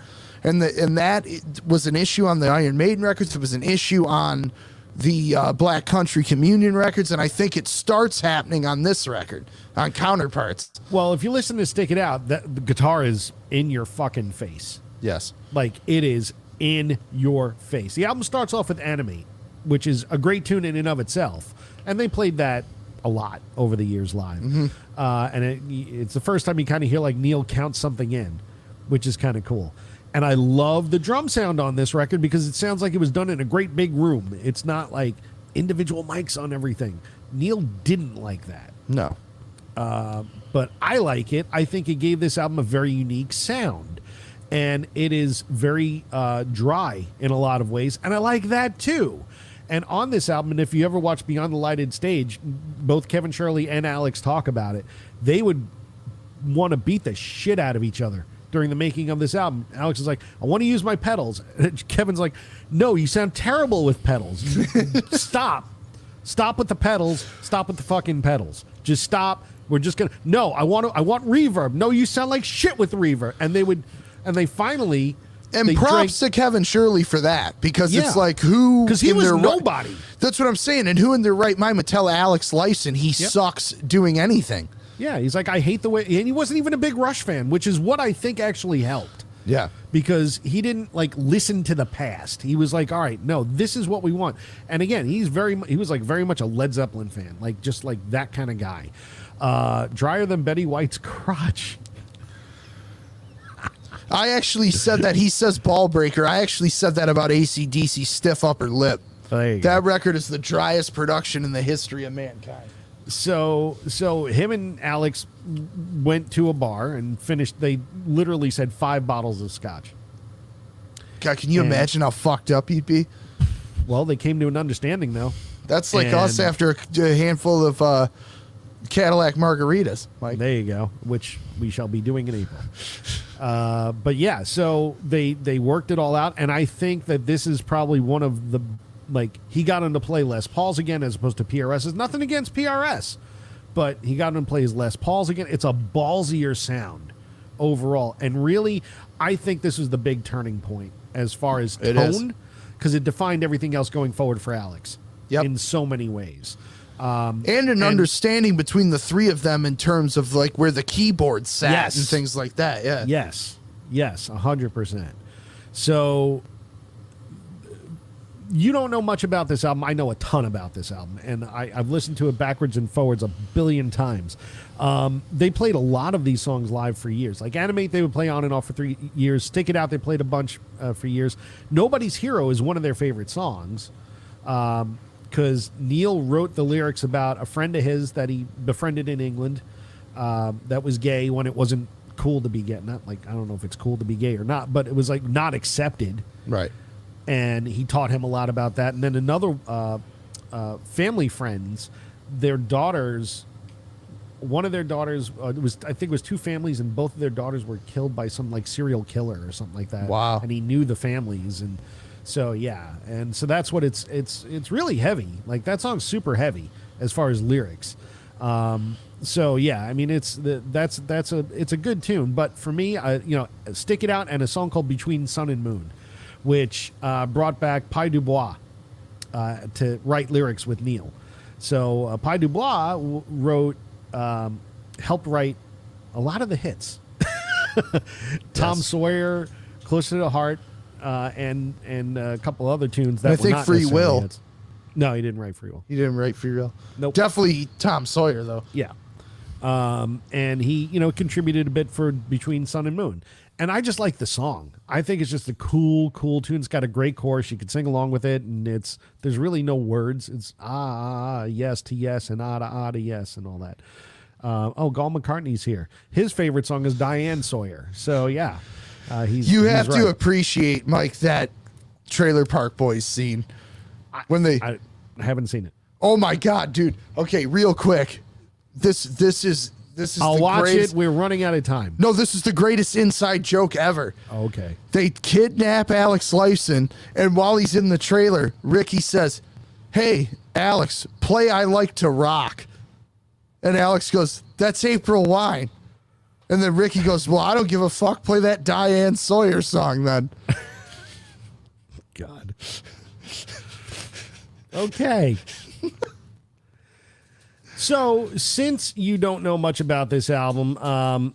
And that was an issue on the Iron Maiden records. It was an issue on the Black Country Communion records. And I think it starts happening on this record, on Counterparts. Well, if you listen to Stick It Out, the guitar is in your fucking face. Yes. Like, it is in your face. The album starts off with Animate, which is a great tune in and of itself. And they played that a lot over the years live. Mm-hmm. And it's the first time you kind of hear like Neil count something in, which is kind of cool. And I love the drum sound on this record because it sounds like it was done in a great big room. It's not like individual mics on everything. Neil didn't like that. No. But I like it. I think it gave this album a very unique sound. And it is very dry in a lot of ways. And I like that too. And on this album, and if you ever watch Beyond the Lighted Stage, both Kevin Shirley and Alex talk about it. They would want to beat the shit out of each other during the making of this album. Alex is like, I want to use my pedals. And Kevin's like, no, you sound terrible with pedals. Stop with the pedals. Stop with the fucking pedals. Just stop. We're just gonna. No, I want reverb. No, you sound like shit with reverb. And they finally. And props to Kevin Shirley for that, because it's like, who... Because he was nobody. That's what I'm saying. And who in their right mind would tell Alex Lifeson he sucks doing anything? Yeah, he's like, I hate the way... And he wasn't even a big Rush fan, which is what I think actually helped. Yeah. Because he didn't, like, listen to the past. He was like, all right, no, this is what we want. And again, he was, like, very much a Led Zeppelin fan. Like, just, like, that kind of guy. Drier than Betty White's crotch. I actually said that. He says ball breaker. I actually said that about AC/DC Stiff Upper Lip. That record is the driest production in the history of mankind. So him and Alex went to a bar and finished. They literally said 5 bottles of scotch. God, can you imagine how fucked up you'd be? Well, they came to an understanding, though. That's like us after a handful of Cadillac margaritas, Mike. There you go, which we shall be doing in April. But yeah, so they worked it all out, and I think that this is probably one of the, like, he got him to play Les Pauls again as opposed to PRS. Nothing against PRS, but he got him to play his Les Pauls again. It's a ballsier sound overall, and really, I think this was the big turning point as far as tone, because it defined everything else going forward for Alex in so many ways. And an understanding between the three of them in terms of like where the keyboard sat and things like that. Yeah. Yes, 100%. So you don't know much about this album. I know a ton about this album, and I've listened to it backwards and forwards 1 billion times. They played a lot of these songs live for years. Like Animate, they would play on and off for 3 years. Stick It Out, they played a bunch for years. Nobody's Hero is one of their favorite songs. Because Neil wrote the lyrics about a friend of his that he befriended in England that was gay when it wasn't cool to be gay. Not like, I don't know if it's cool to be gay or not, but it was like not accepted. Right. And he taught him a lot about that. And then another family friends, their daughters, one of their daughters, I think it was 2 families, and both of their daughters were killed by some like serial killer or something like that. Wow. And he knew the families, and so yeah, and so that's what it's really heavy. Like that song's super heavy as far as lyrics. So yeah, I mean it's a good tune, but for me, Stick It Out and a song called Between Sun and Moon, which brought back Pi Dubois to write lyrics with Neil. So Pi Dubois helped write a lot of the hits. Tom Sawyer, Closer to the Heart, and a couple other tunes that I think Free Will. Hits. No, he didn't write Free Will. He didn't write Free Will. Nope. Definitely Tom Sawyer though. Yeah. And he, contributed a bit for Between Sun and Moon. And I just like the song. I think it's just a cool tune. It's got a great chorus. You can sing along with it, and there's really no words. It's yes to yes, and to yes, and all that. Gol McCartney's here. His favorite song is Diane Sawyer. So yeah, he's have right. to appreciate, Mike, that Trailer Park Boys scene when they. I haven't seen it. Oh my God, dude. Okay, real quick. This is I'll the watch greatest. it. We're running out of time. No, this is the greatest inside joke ever. Okay. They kidnap Alex Lifeson, and while he's in the trailer, Ricky says, "Hey, Alex, play I Like to Rock." And Alex goes, "That's April Wine." And then Ricky goes, "Well, I don't give a fuck. Play that Diane Sawyer song then." God. Okay. So, since you don't know much about this album,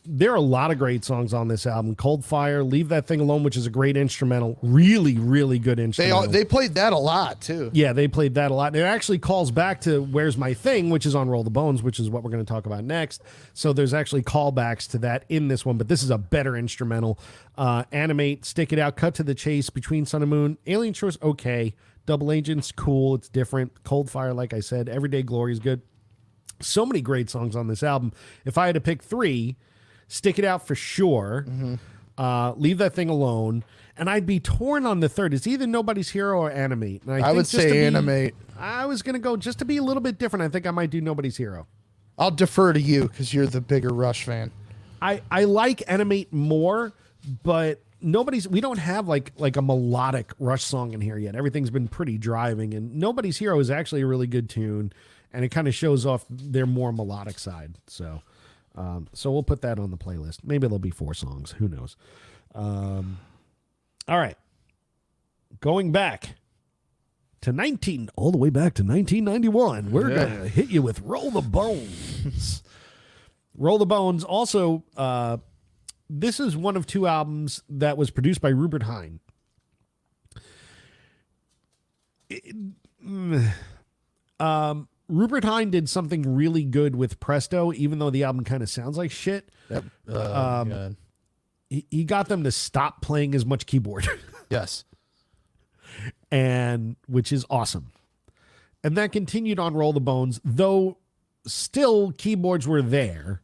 there are a lot of great songs on this album. Cold Fire, Leave That Thing Alone, which is a great instrumental. Really, really good instrumental. They played that a lot, too. Yeah, they played that a lot. And it actually calls back to Where's My Thing, which is on Roll the Bones, which is what we're going to talk about next. So there's actually callbacks to that in this one, but this is a better instrumental. Animate, Stick It Out, Cut to the Chase, Between Sun and Moon. Alien Shores, okay. Double Agents, cool. It's different. Cold Fire, like I said. Everyday Glory is good. So many great songs on this album. If I had to pick three, Stick It Out for sure. Mm-hmm. Leave That Thing Alone. And I'd be torn on the third. It's either Nobody's Hero or Animate. And I would say Animate. I was going to go just to be a little bit different. I think I might do Nobody's Hero. I'll defer to you because you're the bigger Rush fan. I like Animate more, but we don't have like a melodic Rush song in here yet. Everything's been pretty driving, and Nobody's Hero is actually a really good tune, and it kind of shows off their more melodic side. So we'll put that on the playlist. Maybe there'll be 4 songs. Who knows? All right. Going back to all the way back to 1991, we're going to hit you with Roll the Bones. Roll the Bones. Also, this is one of 2 albums that was produced by Rupert Hine. Rupert Hine did something really good with Presto, even though the album kind of sounds like shit. He got them to stop playing as much keyboard. Yes. And which is awesome. And that continued on Roll the Bones, though still keyboards were there.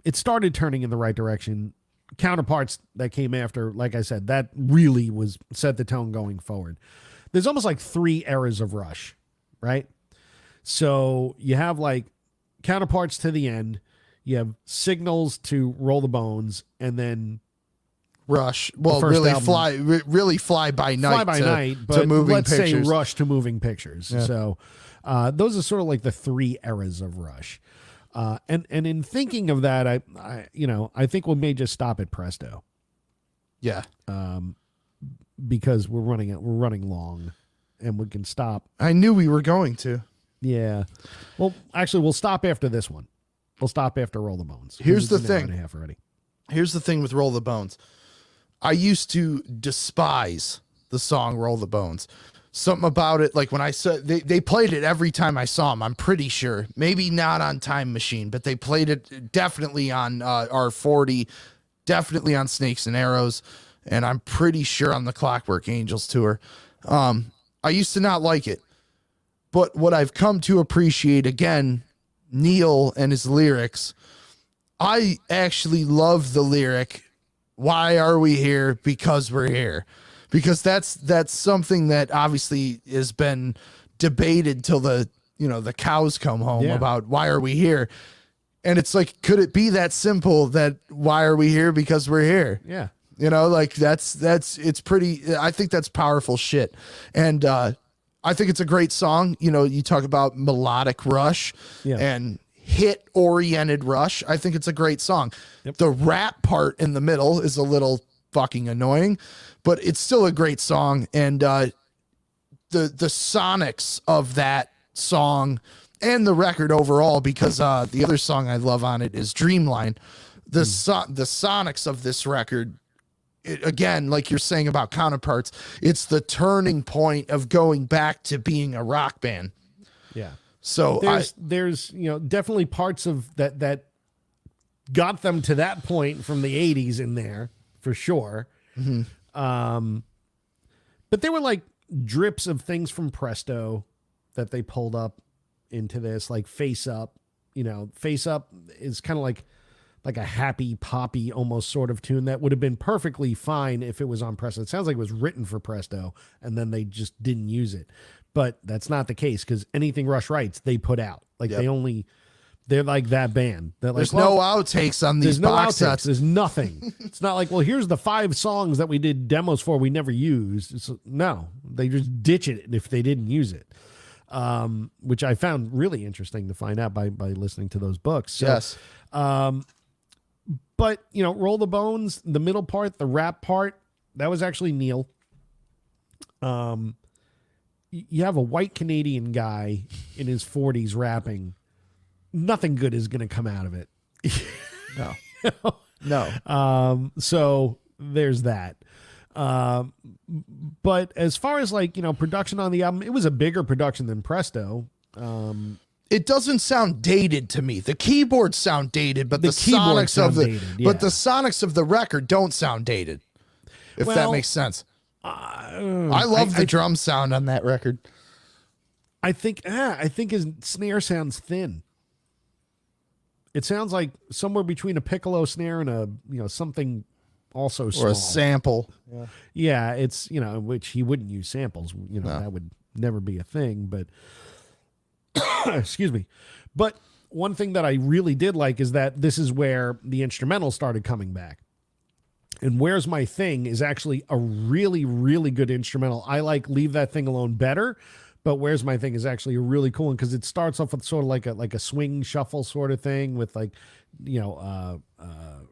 It started turning in the right direction. Counterparts that came after, like I said, that really set the tone going forward. There's almost like 3 eras of Rush, right? So you have like Counterparts to the end, you have Signals to Roll the Bones, and then Rush. Well, really fly by night. But to moving let's pictures. say Rush to Moving Pictures. Yeah. So those are sort of like the 3 eras of Rush. And in thinking of that, I think we may just stop at Presto. Yeah. Because we're running long, and we can stop. I knew we were going to. Yeah. Well, actually, we'll stop after this one. We'll stop after Roll the Bones. Here's the thing. An hour and a half already. Here's the thing with Roll the Bones. I used to despise the song Roll the Bones. Something about it, like when I saw they played it every time I saw them, I'm pretty sure. Maybe not on Time Machine, but they played it definitely on R40, definitely on Snakes and Arrows, and I'm pretty sure on the Clockwork Angels tour. I used to not like it. But what I've come to appreciate, again, Neil and his lyrics, I actually love the lyric, "Why are we here? Because we're here." Because that's something that obviously has been debated till the cows come home about why are we here. And it's like, could it be that simple that why are we here? Because we're here. Yeah. Like it's pretty, I think that's powerful shit. And I think it's a great song. You know, you talk about melodic Rush and hit-oriented Rush. I think it's a great song. Yep. The rap part in the middle is a little fucking annoying, but it's still a great song. And the sonics of that song and the record overall, because the other song I love on it is Dreamline. The sonics of this record, again, like you're saying about Counterparts, it's the turning point of going back to being a rock band. Yeah. So there's you know, definitely parts of that got them to that point from the 80s in there for sure. Mm-hmm. But there were like drips of things from Presto that they pulled up into this, like Face Up. You know, Face Up is kind of like a happy poppy almost sort of tune that would have been perfectly fine if it was on Presto. It sounds like it was written for Presto and then they just didn't use it. But that's not the case, because anything Rush writes, they put out. Like they're like that band. They're like, there's no outtakes on these box sets. There's nothing. It's not like, well, here's the 5 songs that we did demos for we never used. No, they just ditch it if they didn't use it. Which I found really interesting to find out by listening to those books. So, yes. But, you know, Roll the Bones, the middle part, the rap part, that was actually Neil. You have a white Canadian guy in his 40s rapping. Nothing good is going to come out of it. No. No. So there's that. But as far as like, you know, production on the album, it was a bigger production than Presto. It doesn't sound dated to me. The keyboards sound dated, but the keyboards sonics of the dated, but the sonics of the record don't sound dated. If that makes sense. I love the drum sound on that record. I think his snare sounds thin. It sounds like somewhere between a piccolo snare and a, you know, something also small. Or a sample. Yeah, it's, you know, which he wouldn't use samples. You know, that would never be a thing, but excuse me. But one thing that I really did like is that this is where the instrumental started coming back. And Where's My Thing is actually a really, really good instrumental. I like Leave That Thing Alone better, but Where's My Thing is actually a really cool one because it starts off with sort of like a swing shuffle sort of thing with like, you know,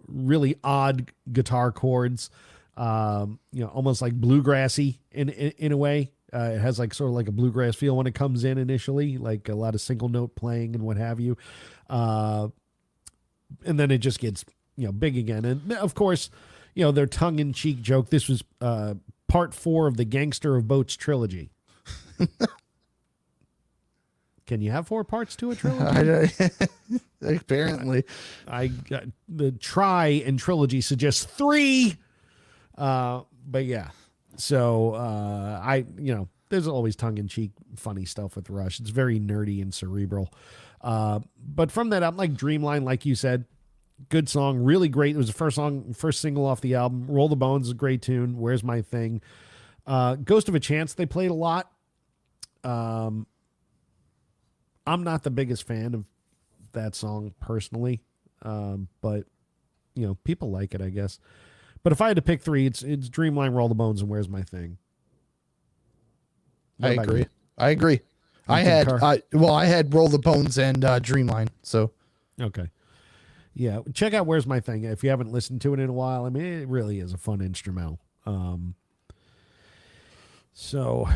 really odd guitar chords, you know, almost like bluegrassy in a way. It has like sort of like a bluegrass feel when it comes in initially, like a lot of single note playing and what have you. And then it just gets, you know, big again. And of course, you know, their tongue-in-cheek joke. This was part 4 of the Gangster of Boats trilogy. Can you have 4 parts to a trilogy? Apparently. The try and trilogy suggests 3. But yeah. So you know, there's always tongue-in-cheek funny stuff with Rush. It's very nerdy and cerebral. But from that album, like Dreamline, like you said, good song, really great. It was the first single off the album. Roll the Bones is a great tune. Where's My Thing? Ghost of a Chance, they played a lot. I'm not the biggest fan of that song personally, but you know, people like it, I guess. But if I had to pick 3, it's Dreamline, Roll the Bones, and Where's My Thing. I agree. I had Roll the Bones and Dreamline. So okay. Yeah, check out Where's My Thing if you haven't listened to it in a while. I mean, it really is a fun instrumental. So,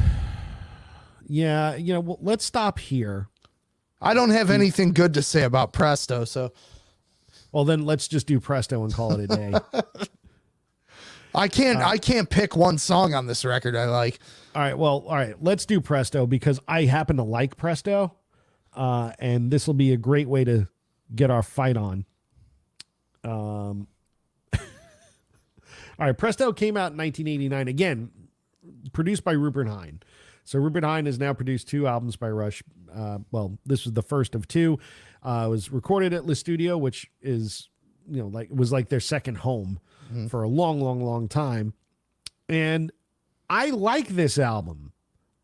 yeah, you know, well, let's stop here. I don't have anything good to say about Presto, so. Well, then let's just do Presto and call it a day. I can't pick one song on this record I like. All right, let's do Presto because I happen to like Presto, and this will be a great way to get our fight on. All right, Presto came out in 1989, again, produced by Rupert Hine. So Rupert Hine has now produced 2 albums by Rush. Well, this was the first of 2. It was recorded at Le Studio, which is, you know, like, it was like their second home for a long, long, long time. And I like this album.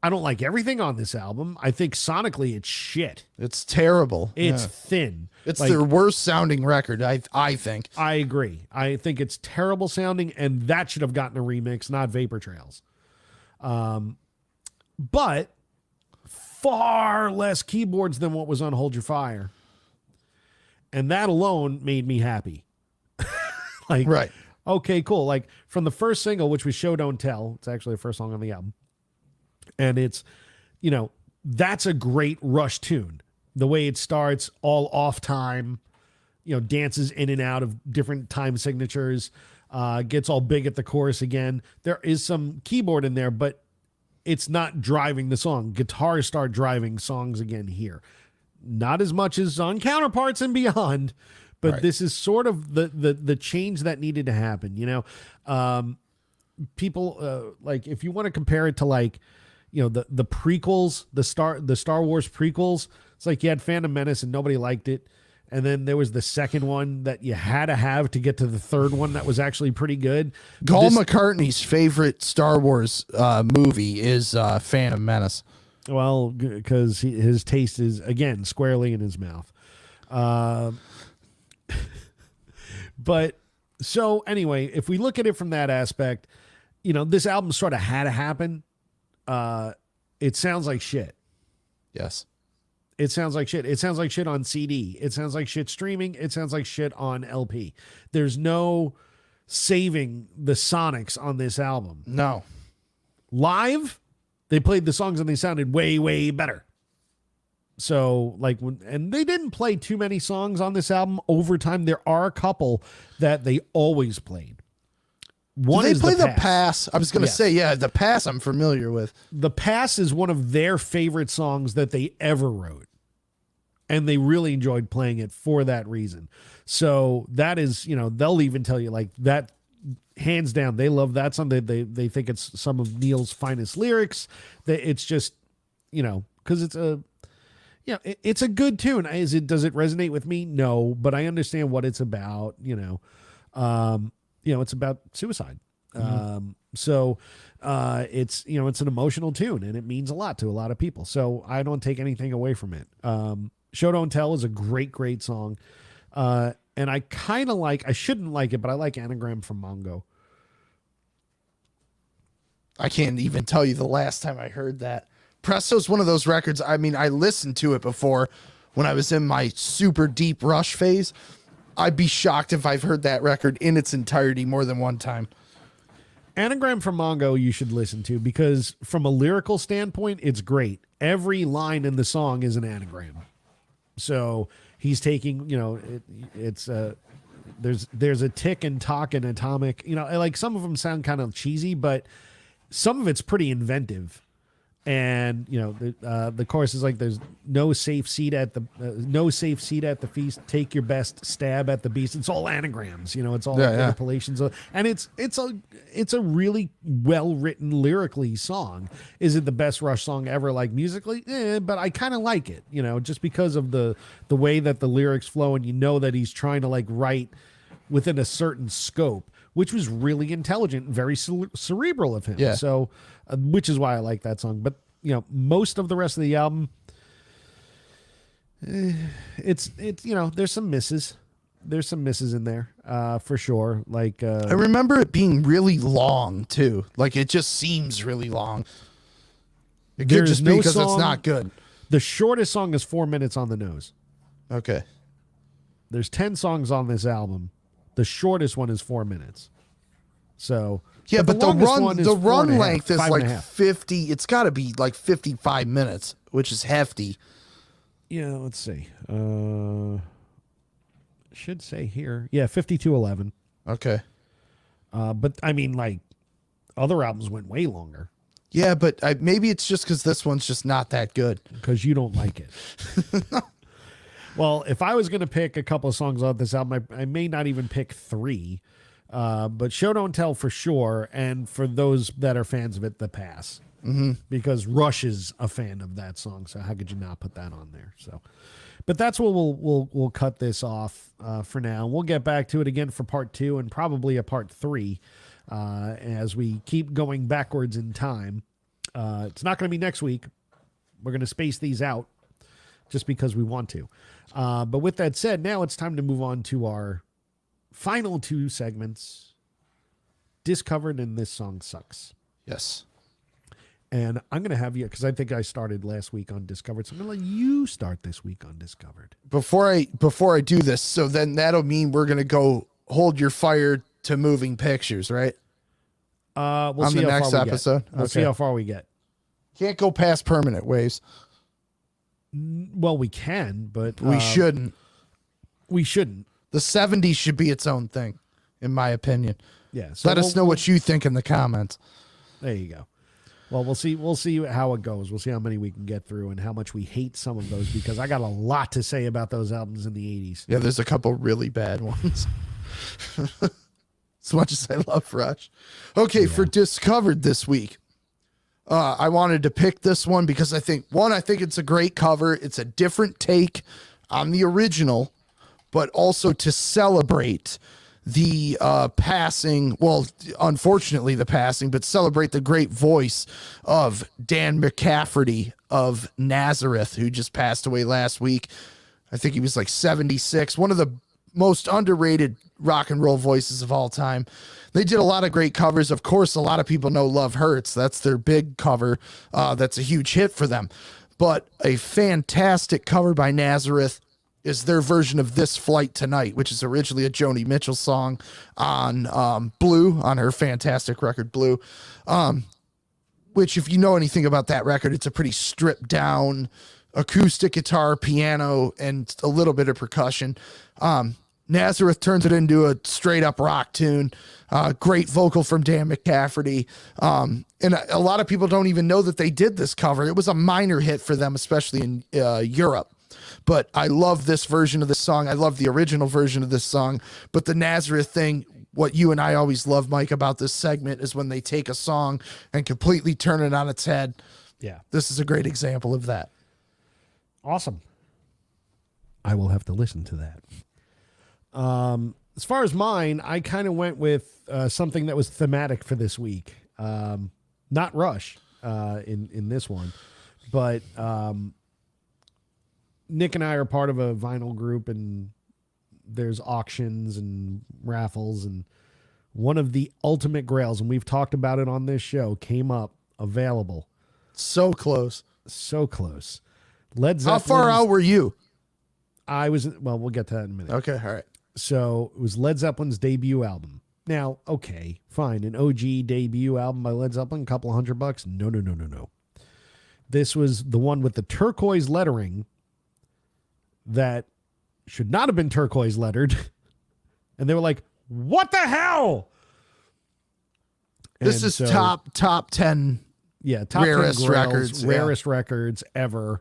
I don't like everything on this album. I think sonically it's shit. It's terrible. It's thin. It's like, their worst sounding record, I think. I agree. I think it's terrible sounding, and that should have gotten a remix, not Vapor Trails. But far less keyboards than what was on Hold Your Fire. And that alone made me happy. Like, Right. Okay, cool. Like from the first single, which was Show Don't Tell, it's actually the first song on the album. And it's, that's a great Rush tune. The way it starts, all off time, dances in and out of different time signatures, gets all big at the chorus again. There is some keyboard in there, but it's not driving the song. Guitars start driving songs again here. Not as much as on Counterparts and Beyond, but This is sort of the change that needed to happen. People like if you want to compare it to like, the prequels, the Star Wars prequels. It's like you had Phantom Menace and nobody liked it, and then there was the second one that you had to have to get to the third one that was actually pretty good. McCartney's favorite Star Wars movie is Phantom Menace. Well, because his taste is again squarely in his mouth. But so anyway, if we look at it from that aspect, this album sort of had to happen. It sounds like shit. Yes. It sounds like shit. It sounds like shit on CD. It sounds like shit streaming. It sounds like shit on LP. There's no saving the sonics on this album. No. Live, they played the songs and they sounded way, way better. So and they didn't play too many songs on this album over time. There are a couple that they always played. One Did they is play the Pass? I was going to say, yeah, the Pass I'm familiar with. The Pass is one of their favorite songs that they ever wrote. And they really enjoyed playing it for that reason. So that is, they'll even tell you like that hands down. They love that song. They think it's some of Neil's finest lyrics. It's just, because it's it's a good tune. Does it resonate with me? No, but I understand what it's about. It's about suicide. Mm-hmm. It's it's an emotional tune and it means a lot to a lot of people. So I don't take anything away from it. Show Don't Tell is a great, great song. And I kind of I shouldn't like it, but I like Anagram from Mongo. I can't even tell you the last time I heard that. Presto's one of those records. I mean, I listened to it before when I was in my super deep Rush phase. I'd be shocked if I've heard that record in its entirety more than one time. Anagram from Mongo you should listen to because from a lyrical standpoint, it's great. Every line in the song is an anagram. So he's taking, there's a tick and talk and atomic, like some of them sound kind of cheesy, but some of it's pretty inventive. And the chorus is like, "There's no safe seat at the feast. Take your best stab at the beast." It's all anagrams, it's all interpolations, and it's a really well written lyrically song. Is it the best Rush song ever? Like musically, but I kind of like it, just because of the way that the lyrics flow, and that he's trying to write within a certain scope, which was really intelligent and very cerebral of him. Yeah. So, which is why I like that song. But, most of the rest of the album, it's there's some misses. There's some misses in there, for sure. I remember it being really long, too. Like, it just seems really long. It could just be because it's not good. The shortest song is 4 minutes on the nose. Okay. There's 10 songs on this album. The shortest one is 4 minutes. So yeah, but the run length is 50. It's got to be 55 minutes, which is hefty. Yeah, let's see. Should say here. Yeah, 52:11. Okay. But I mean, other albums went way longer. Yeah, but maybe it's just because this one's just not that good. Because you don't like it. Well, if I was going to pick a couple of songs off this album, I may not even pick 3. But Show Don't Tell for sure. And for those that are fans of it, The Pass. Mm-hmm. Because Rush is a fan of that song. So how could you not put that on there? So, but that's what we'll cut this off for now. We'll get back to it again for part 2 and probably a part 3 as we keep going backwards in time. It's not going to be next week. We're going to space these out just because we want to. But with that said, now it's time to move on to our final 2 segments. Discovered and This Song Sucks. Yes. And I'm going to have you, because I think I started last week on Discovered, so I'm going to let you start this week on Discovered. Before I do this, so then that'll mean we're going to go hold your fire to moving pictures, right? We'll on see the how next far we episode. Get. We'll see how far we get. Can't go past permanent waves. Well, we can, but We shouldn't. We shouldn't. The 70s should be its own thing, in my opinion. Yeah. So Let us know what you think in the comments. There you go. Well, we'll see how it goes. We'll see how many we can get through and how much we hate some of those, because I got a lot to say about those albums in the 80s. Yeah, there's a couple really bad ones. As much as I love Rush. Okay, for Discovered this week, I wanted to pick this one because I think it's a great cover. It's a different take on the original, but also to celebrate the passing, well, unfortunately the passing, but celebrate the great voice of Dan McCafferty of Nazareth, who just passed away last week. I think he was like 76, one of the most underrated rock and roll voices of all time. They did a lot of great covers. Of course, a lot of people know Love Hurts. That's their big cover. That's a huge hit for them. But a fantastic cover by Nazareth is their version of This Flight Tonight, which is originally a Joni Mitchell song on Blue, on her fantastic record Blue, which, if you know anything about that record, it's a pretty stripped down acoustic guitar, piano, and a little bit of percussion. Nazareth turns it into a straight up rock tune. Great vocal from Dan McCafferty. And a lot of people don't even know that they did this cover. It was a minor hit for them, especially in Europe. But I love this version of the song. I love the original version of this song. But the Nazareth thing, what you and I always love, Mike, about this segment is when they take a song and completely turn it on its head. Yeah. This is a great example of that. Awesome. I will have to listen to that. As far as mine, I kind of went with something that was thematic for this week. Not Rush in this one, but Nick and I are part of a vinyl group, and there's auctions and raffles, and one of the ultimate grails, and we've talked about it on this show, came up available. So close. So close. Led Zeppelin. How far out were you? I was, well, we'll get to that in a minute. Okay, all right. So it was Led Zeppelin's debut album. Now, okay, fine. An OG debut album by Led Zeppelin, a couple $100. No. This was the one with the turquoise lettering that should not have been turquoise lettered. And they were like, what the hell? This is top 10. Yeah, top rarest 10 grails, records. Rarest records ever.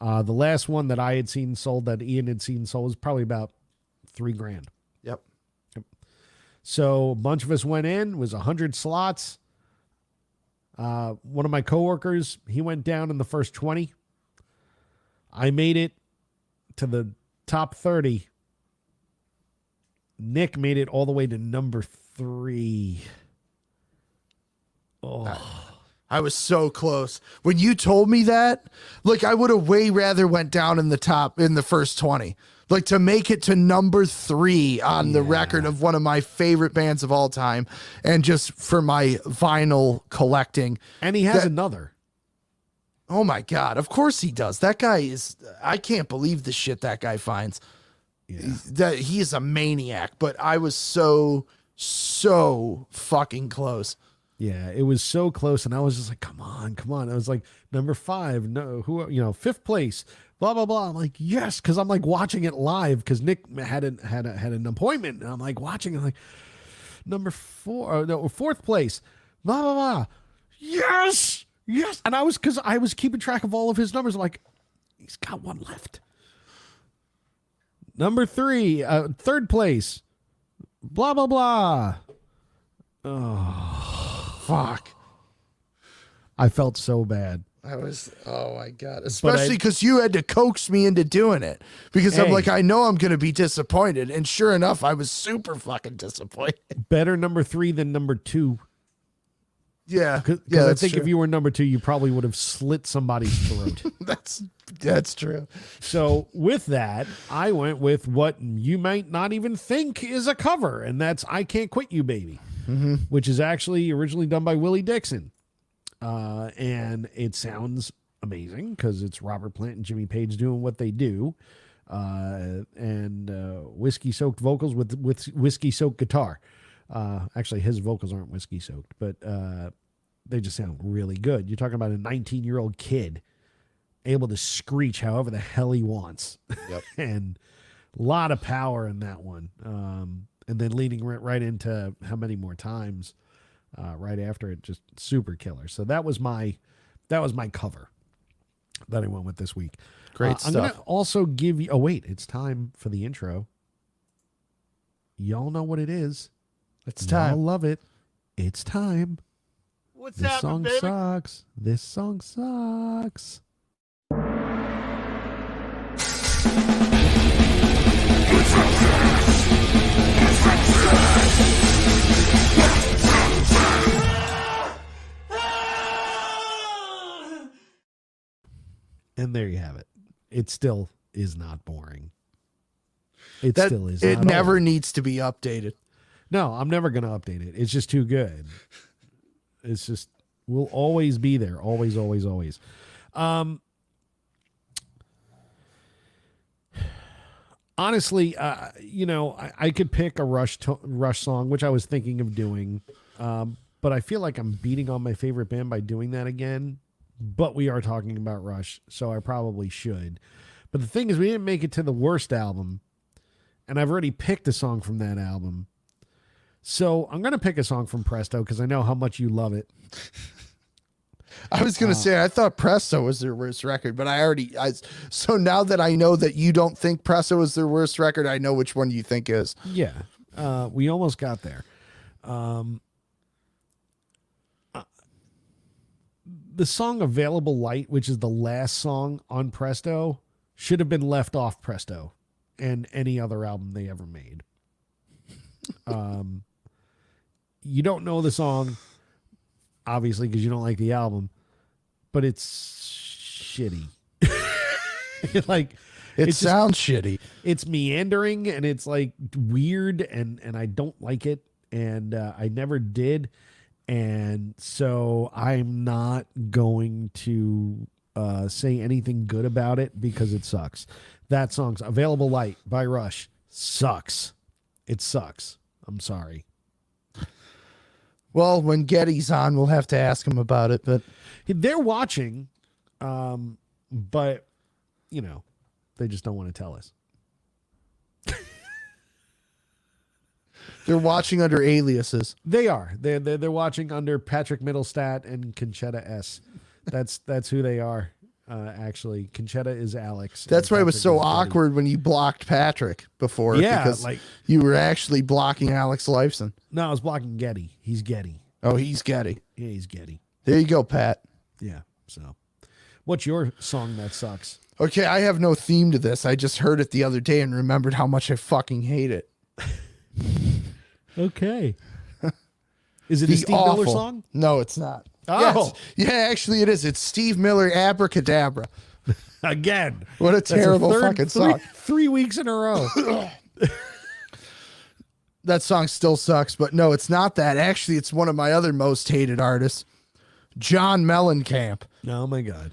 The last one that I had seen sold, that Ian had seen sold, was probably about $3,000. Yep. So a bunch of us went in. It was 100 slots. One of my coworkers, he went down in the first 20. I made it to the top 30. Nick made it all the way to number 3. Oh. I was so close. When you told me that, like, I would have way rather went down in the first 20. Like, to make it to number 3 on the record of one of my favorite bands of all time, and just for my vinyl collecting. And he has another. Oh my God. Of course he does. That guy is, I can't believe the shit that guy finds. Yeah. He is a maniac, but I was so fucking close. Yeah, it was so close, and I was just like, come on. I was like, number 5, no, who, 5th place, blah, blah, blah. I'm like, yes, because I'm like watching it live, because Nick had an appointment, and I'm like watching it, like, number 4th place, blah, blah, blah. Yes. And because I was keeping track of all of his numbers. I'm like, he's got one left. Number 3, 3rd place, blah, blah, blah. Oh. Fuck. I felt so bad. Oh my God. Especially because you had to coax me into doing it. Because I'm like, I know I'm going to be disappointed. And sure enough, I was super fucking disappointed. Better number 3 than number 2. Yeah. Because I think if you were number 2, you probably would have slit somebody's throat. That's true. So with that, I went with what you might not even think is a cover. And that's I Can't Quit You, Baby. Mm-hmm. Which is actually originally done by Willie Dixon. and it sounds amazing because it's Robert Plant and Jimmy Page doing what they do, and whiskey soaked vocals with whiskey soaked guitar. Actually, his vocals aren't whiskey soaked, but they just sound really good. You're talking about a 19-year-old kid able to screech however the hell he wants. Yep. And a lot of power in that one. And then leading right into how many more times right after it, just super killer. So that was my cover that I went with this week. Great I'm stuff. going to also give you, oh wait, it's time for the intro. Y'all know what it is. It's time. Y'all love it. It's time. What's This happening, song baby? sucks. This song sucks. And there you have it. It still is not boring. It still is. It not never old. needs to be updated. No, I'm never going to update it. It's just too good. It's just, we'll always be there. Always, always, always. Honestly, I could pick a Rush song, which I was thinking of doing. But I feel like I'm beating on my favorite band by doing that again. But we are talking about Rush, so I probably should. But the thing is, we didn't make it to the worst album. And I've already picked a song from that album. So I'm going to pick a song from Presto because I know how much you love it. I was going to say, I thought Presto was their worst record, but so now that I know that you don't think Presto is their worst record, I know which one you think is. Yeah. We almost got there. The song Available Light, which is the last song on Presto, should have been left off Presto and any other album they ever made. You don't know the song, obviously, because you don't like the album, but it's shitty. It sounds shitty. It's meandering and it's like weird and I don't like it. And I never did. And so I'm not going to say anything good about it because it sucks. That song's Available Light by Rush sucks. It sucks. I'm sorry. Well, when Getty's on, we'll have to ask him about it, but They're watching, but, they just don't want to tell us. they're watching under aliases. They are. They're watching under Patrick Middlestat and Conchetta S. That's who they are. Actually, Conchetta is Alex. That's why it was Patrick so is Getty. awkward when you blocked Patrick before. Yeah, because you were actually blocking Alex Lifeson. No, I was blocking Getty. He's Getty. Oh, he's Getty. Yeah, he's Getty. There you go, Pat. Yeah. So, what's your song that sucks? Okay, I have no theme to this. I just heard it the other day and remembered how much I fucking hate it. Okay. Is it a Steve Miller song? No, it's not. Oh. Yes. Yeah, actually it is. It's Steve Miller, Abracadabra. Again. What a That's terrible third- fucking song. 3 weeks in a row. That song still sucks, but no, it's not that. Actually, it's one of my other most hated artists, John Mellencamp. Oh my God.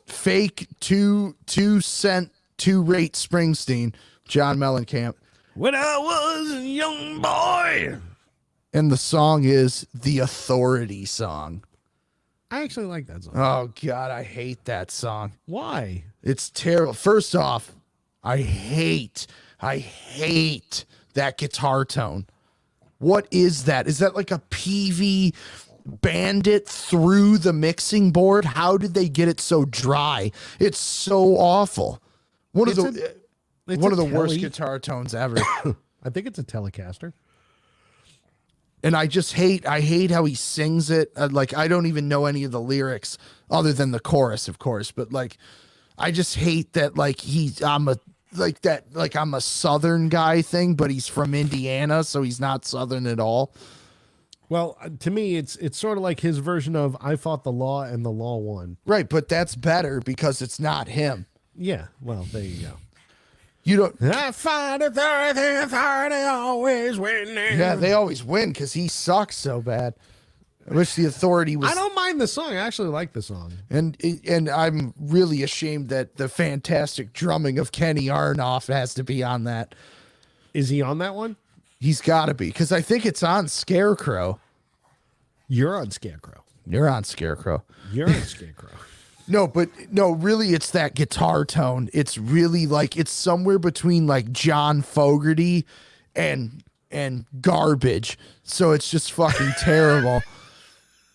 Fake 2-cent 2-rate Springsteen, John Mellencamp. When I was a young boy. And the song is the Authority song. I actually like that song. Oh, God, I hate that song. Why? It's terrible. First off, I hate that guitar tone. What is that? Is that like a PV Bandit through the mixing board? How did they get it so dry? It's so awful. One of the worst guitar tones ever. I think it's a Telecaster. And I hate how he sings it. I don't even know any of the lyrics other than the chorus, of course. But I just hate that I'm a Southern guy thing, but he's from Indiana, so he's not Southern at all. Well, to me, it's sort of like his version of I Fought the Law and the Law Won. Right, but that's better because it's not him. Yeah, well, there you go. You don't. I find authority always winning. Yeah, they always win because he sucks so bad. I wish the Authority was. I don't mind the song. I actually like the song. And I'm really ashamed that the fantastic drumming of Kenny Aronoff has to be on that. Is he on that one? He's got to be, because I think it's on Scarecrow. You're on Scarecrow. You're on Scarecrow. You're on Scarecrow. No, really, it's that guitar tone. It's really like, it's somewhere between like John Fogerty and Garbage. So it's just fucking terrible.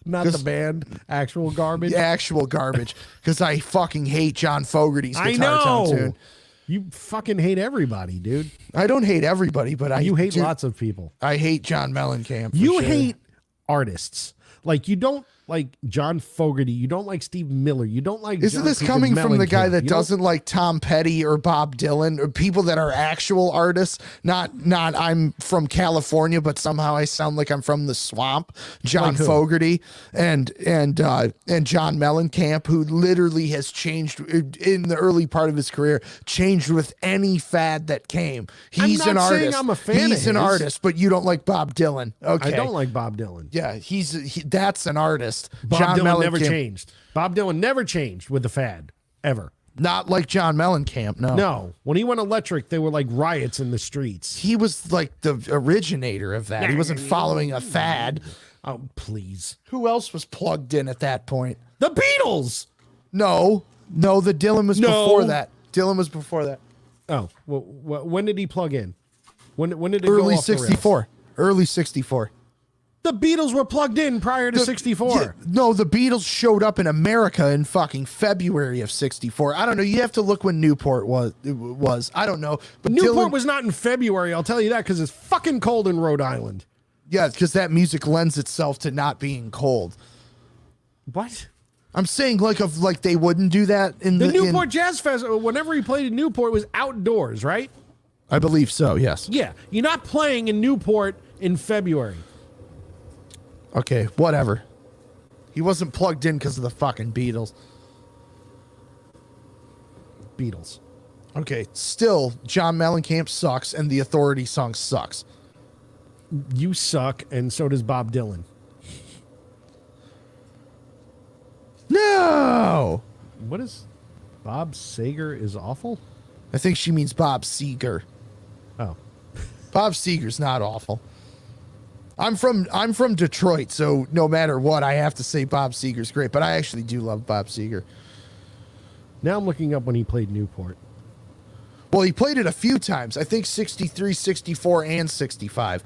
Not the band, actual Garbage. Actual Garbage. Because I fucking hate John Fogerty's guitar tone tune. You fucking hate everybody, dude. I don't hate everybody, but you hate lots of people. I hate John Mellencamp. You hate artists. Like, you don't like John Fogerty. You don't like Steve Miller. You don't like. Isn't this coming from the guy that doesn't like Tom Petty or Bob Dylan, or people that are actual artists? Not I'm from California, but somehow I sound like I'm from the swamp. John Fogerty and John Mellencamp, who literally has changed in the early part of his career, changed with any fad that came. He's an artist. I'm a fan. He's an artist, but you don't like Bob Dylan. Okay, I don't like Bob Dylan. Yeah, that's an artist. Bob Dylan never changed. Bob Dylan never changed with the fad, ever. Not like John Mellencamp, no. No. When he went electric, there were like riots in the streets. He was like the originator of that. He wasn't following a fad. Oh, please. Who else was plugged in at that point? The Beatles! No, the Dylan was before that. Dylan was before that. Oh, well, when did he plug in? When did it Early go off the rails? 64. Early 64. The Beatles were plugged in prior to 64. Yeah, no, the Beatles showed up in America in fucking February of 64. I don't know. You have to look when Newport was. I don't know. But Newport was not in February, I'll tell you that, because it's fucking cold in Rhode Island. Yeah, because that music lends itself to not being cold. What? I'm saying like they wouldn't do that in the Newport Jazz Festival. Whenever he played in Newport, it was outdoors, right? I believe so, yes. Yeah. You're not playing in Newport in February. Okay, whatever. He wasn't plugged in because of the fucking Beatles. Beatles. Okay, still, John Mellencamp sucks, and the Authority song sucks. You suck, and so does Bob Dylan. No! What is... Bob Sager is awful? I think she means Bob Seger. Oh. Bob Seger's not awful. I'm from Detroit, so no matter what, I have to say Bob Seger's great, but I actually do love Bob Seger. Now I'm looking up when he played Newport. Well, he played it a few times. I think 63, 64, and 65.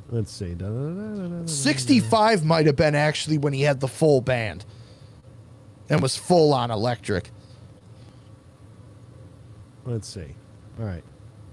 Let's see. 65 might have been actually when he had the full band and was full on electric. Let's see. All right.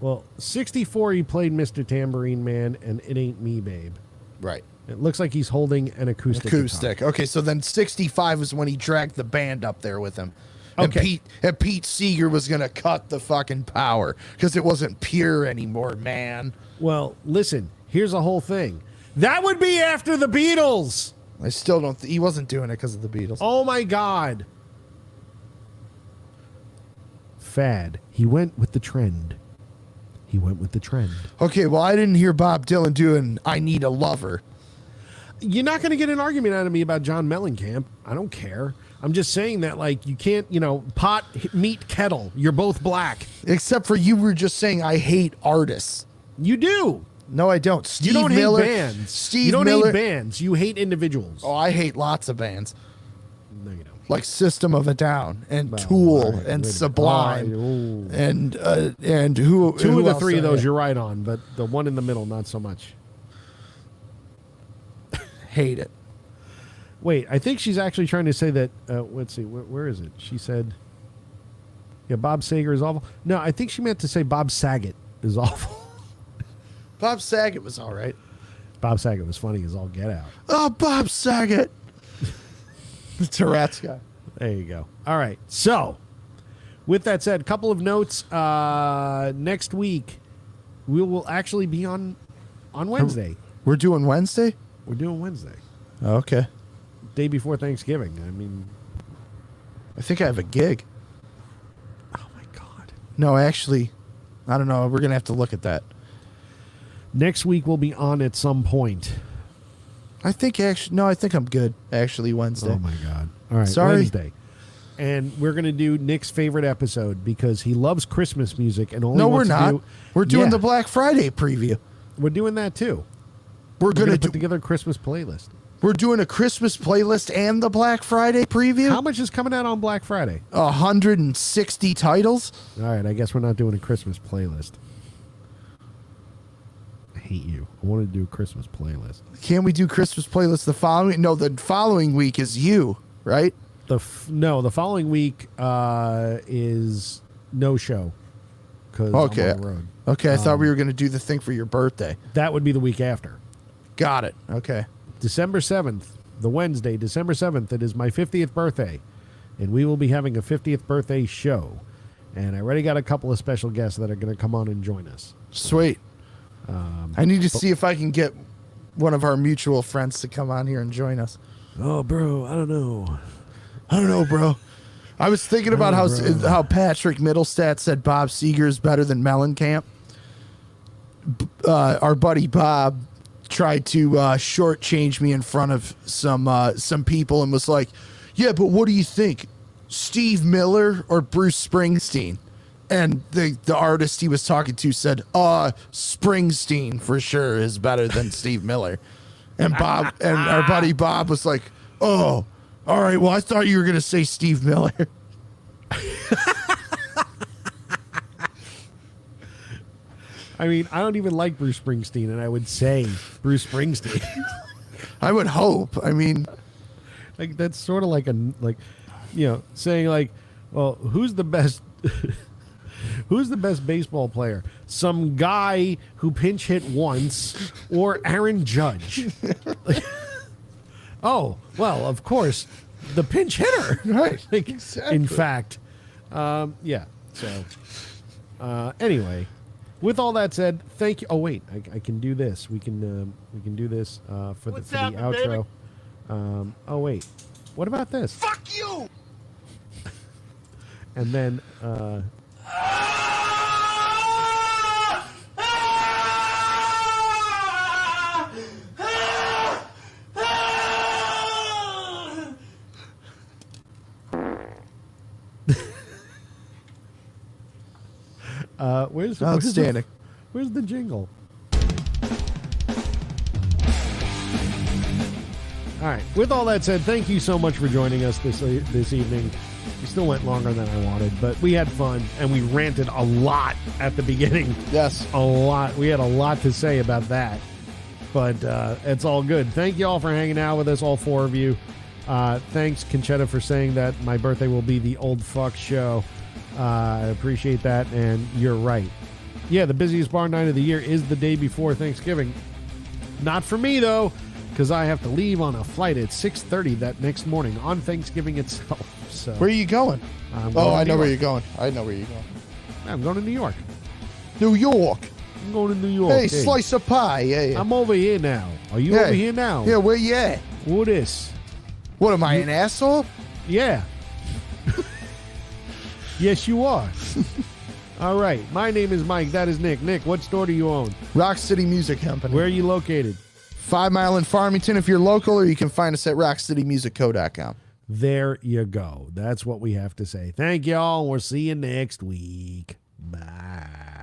Well, 64, he played Mr. Tambourine Man and It Ain't Me, Babe. Right. It looks like he's holding an acoustic guitar. Okay, so then 65 was when he dragged the band up there with him. Okay. And Pete Seeger was going to cut the fucking power because it wasn't pure anymore, man. Well, listen, here's the whole thing. That would be after the Beatles. I still don't he wasn't doing it because of the Beatles. Oh, my God. Fad. He went with the trend. Okay, well, I didn't hear Bob Dylan doing I Need a Lover. You're not going to get an argument out of me about John Mellencamp. I don't care. I'm just saying that, like, you can't, pot, meat, kettle. You're both black. Except for you were just saying I hate artists. You do. No, I don't. Steve you don't Miller, hate bands. Steve you don't Miller, hate bands. You hate individuals. Oh, I hate lots of bands. No, you don't. Like System of a Down and Tool and Sublime and who? Two of the three of those you're right on, but the one in the middle not so much. Hate it. Wait, I think she's actually trying to say that. Let's see, where is it? She said, "Yeah, Bob Sager is awful." No, I think she meant to say Bob Saget is awful. Bob Saget was all right. Bob Saget was funny as all get out. Oh, Bob Saget. The Tourette's guy. There you go. All right. So, with that said, a couple of notes. Next week, we will actually be on Wednesday. We're doing Wednesday? We're doing Wednesday. Okay. Day before Thanksgiving. I mean, I think I have a gig. oh my God. No, actually, I don't know. We're going to have to look at that. Next week we'll be on at some point. I think I'm good. Actually, Wednesday. Oh my God! All right, Sorry. Wednesday, and we're gonna do Nick's favorite episode because he loves Christmas music and only. No, we're wants to not. We're doing the Black Friday preview. We're doing that too. We're gonna put together a Christmas playlist. We're doing a Christmas playlist and the Black Friday preview. How much is coming out on Black Friday? 160 titles. All right, I guess we're not doing a Christmas playlist. I hate you. I want to do a Christmas playlist. Can't we do Christmas playlist the following? No, the following week is you, right? The following week is no show because Okay. I'm on the road. Okay, I thought we were going to do the thing for your birthday. That would be the week after. Got it. Okay. December 7th, the Wednesday, December 7th, it is my 50th birthday, and we will be having a 50th birthday show. And I already got a couple of special guests that are going to come on and join us. Sweet. I need to see if I can get one of our mutual friends to come on here and join us. Oh, bro, I don't know. Bro. I was thinking about how Patrick Middlestat said Bob Seger is better than Mellencamp. Our buddy Bob tried to shortchange me in front of some people and was like, yeah, but what do you think? Steve Miller or Bruce Springsteen? And the artist he was talking to said, Springsteen for sure is better than Steve Miller. And Bob and our buddy Bob was like, oh, all right, well, I thought you were going to say Steve Miller. I mean, I don't even like Bruce Springsteen, and I would say Bruce Springsteen. I would hope. I mean, like that's sort of like saying like, well, who's the best? Who's the best baseball player? Some guy who pinch hit once, or Aaron Judge? Oh, well, of course, the pinch hitter, right? Like, Exactly. in fact, yeah. So, anyway. With all that said, thank you. Oh wait, I can do this. We can do this for the outro. Oh wait, what about this? Fuck you! And then where's Outstanding. Where's the jingle? All right. With all that said, thank you so much for joining us this evening. We still went longer than I wanted, but we had fun and we ranted a lot at the beginning. Yes. A lot. We had a lot to say about that, but it's all good. Thank you all for hanging out with us, all four of you. Thanks, Conchetta, for saying that my birthday will be the old fuck show. I appreciate that, and you're right. Yeah, the busiest bar night of the year is the day before Thanksgiving. Not for me, though, because I have to leave on a flight at 6:30 that next morning on Thanksgiving itself. So Where are you going? I'm Oh, going I to know New where York. you're going. I know where you're going. I'm going to New York. New York. I'm going to New York. Hey, slice of pie. Yeah. I'm over here now. Are you Yeah. over here now? Yeah, where you at? Who this? What, am I, an asshole? Yeah. Yes, you are. All right. My name is Mike. That is Nick. Nick, what store do you own? Rock City Music Company. Where are you located? 5 Mile in Farmington if you're local, or you can find us at rockcitymusicco.com. There you go. That's what we have to say. Thank y'all. We'll see you next week. Bye.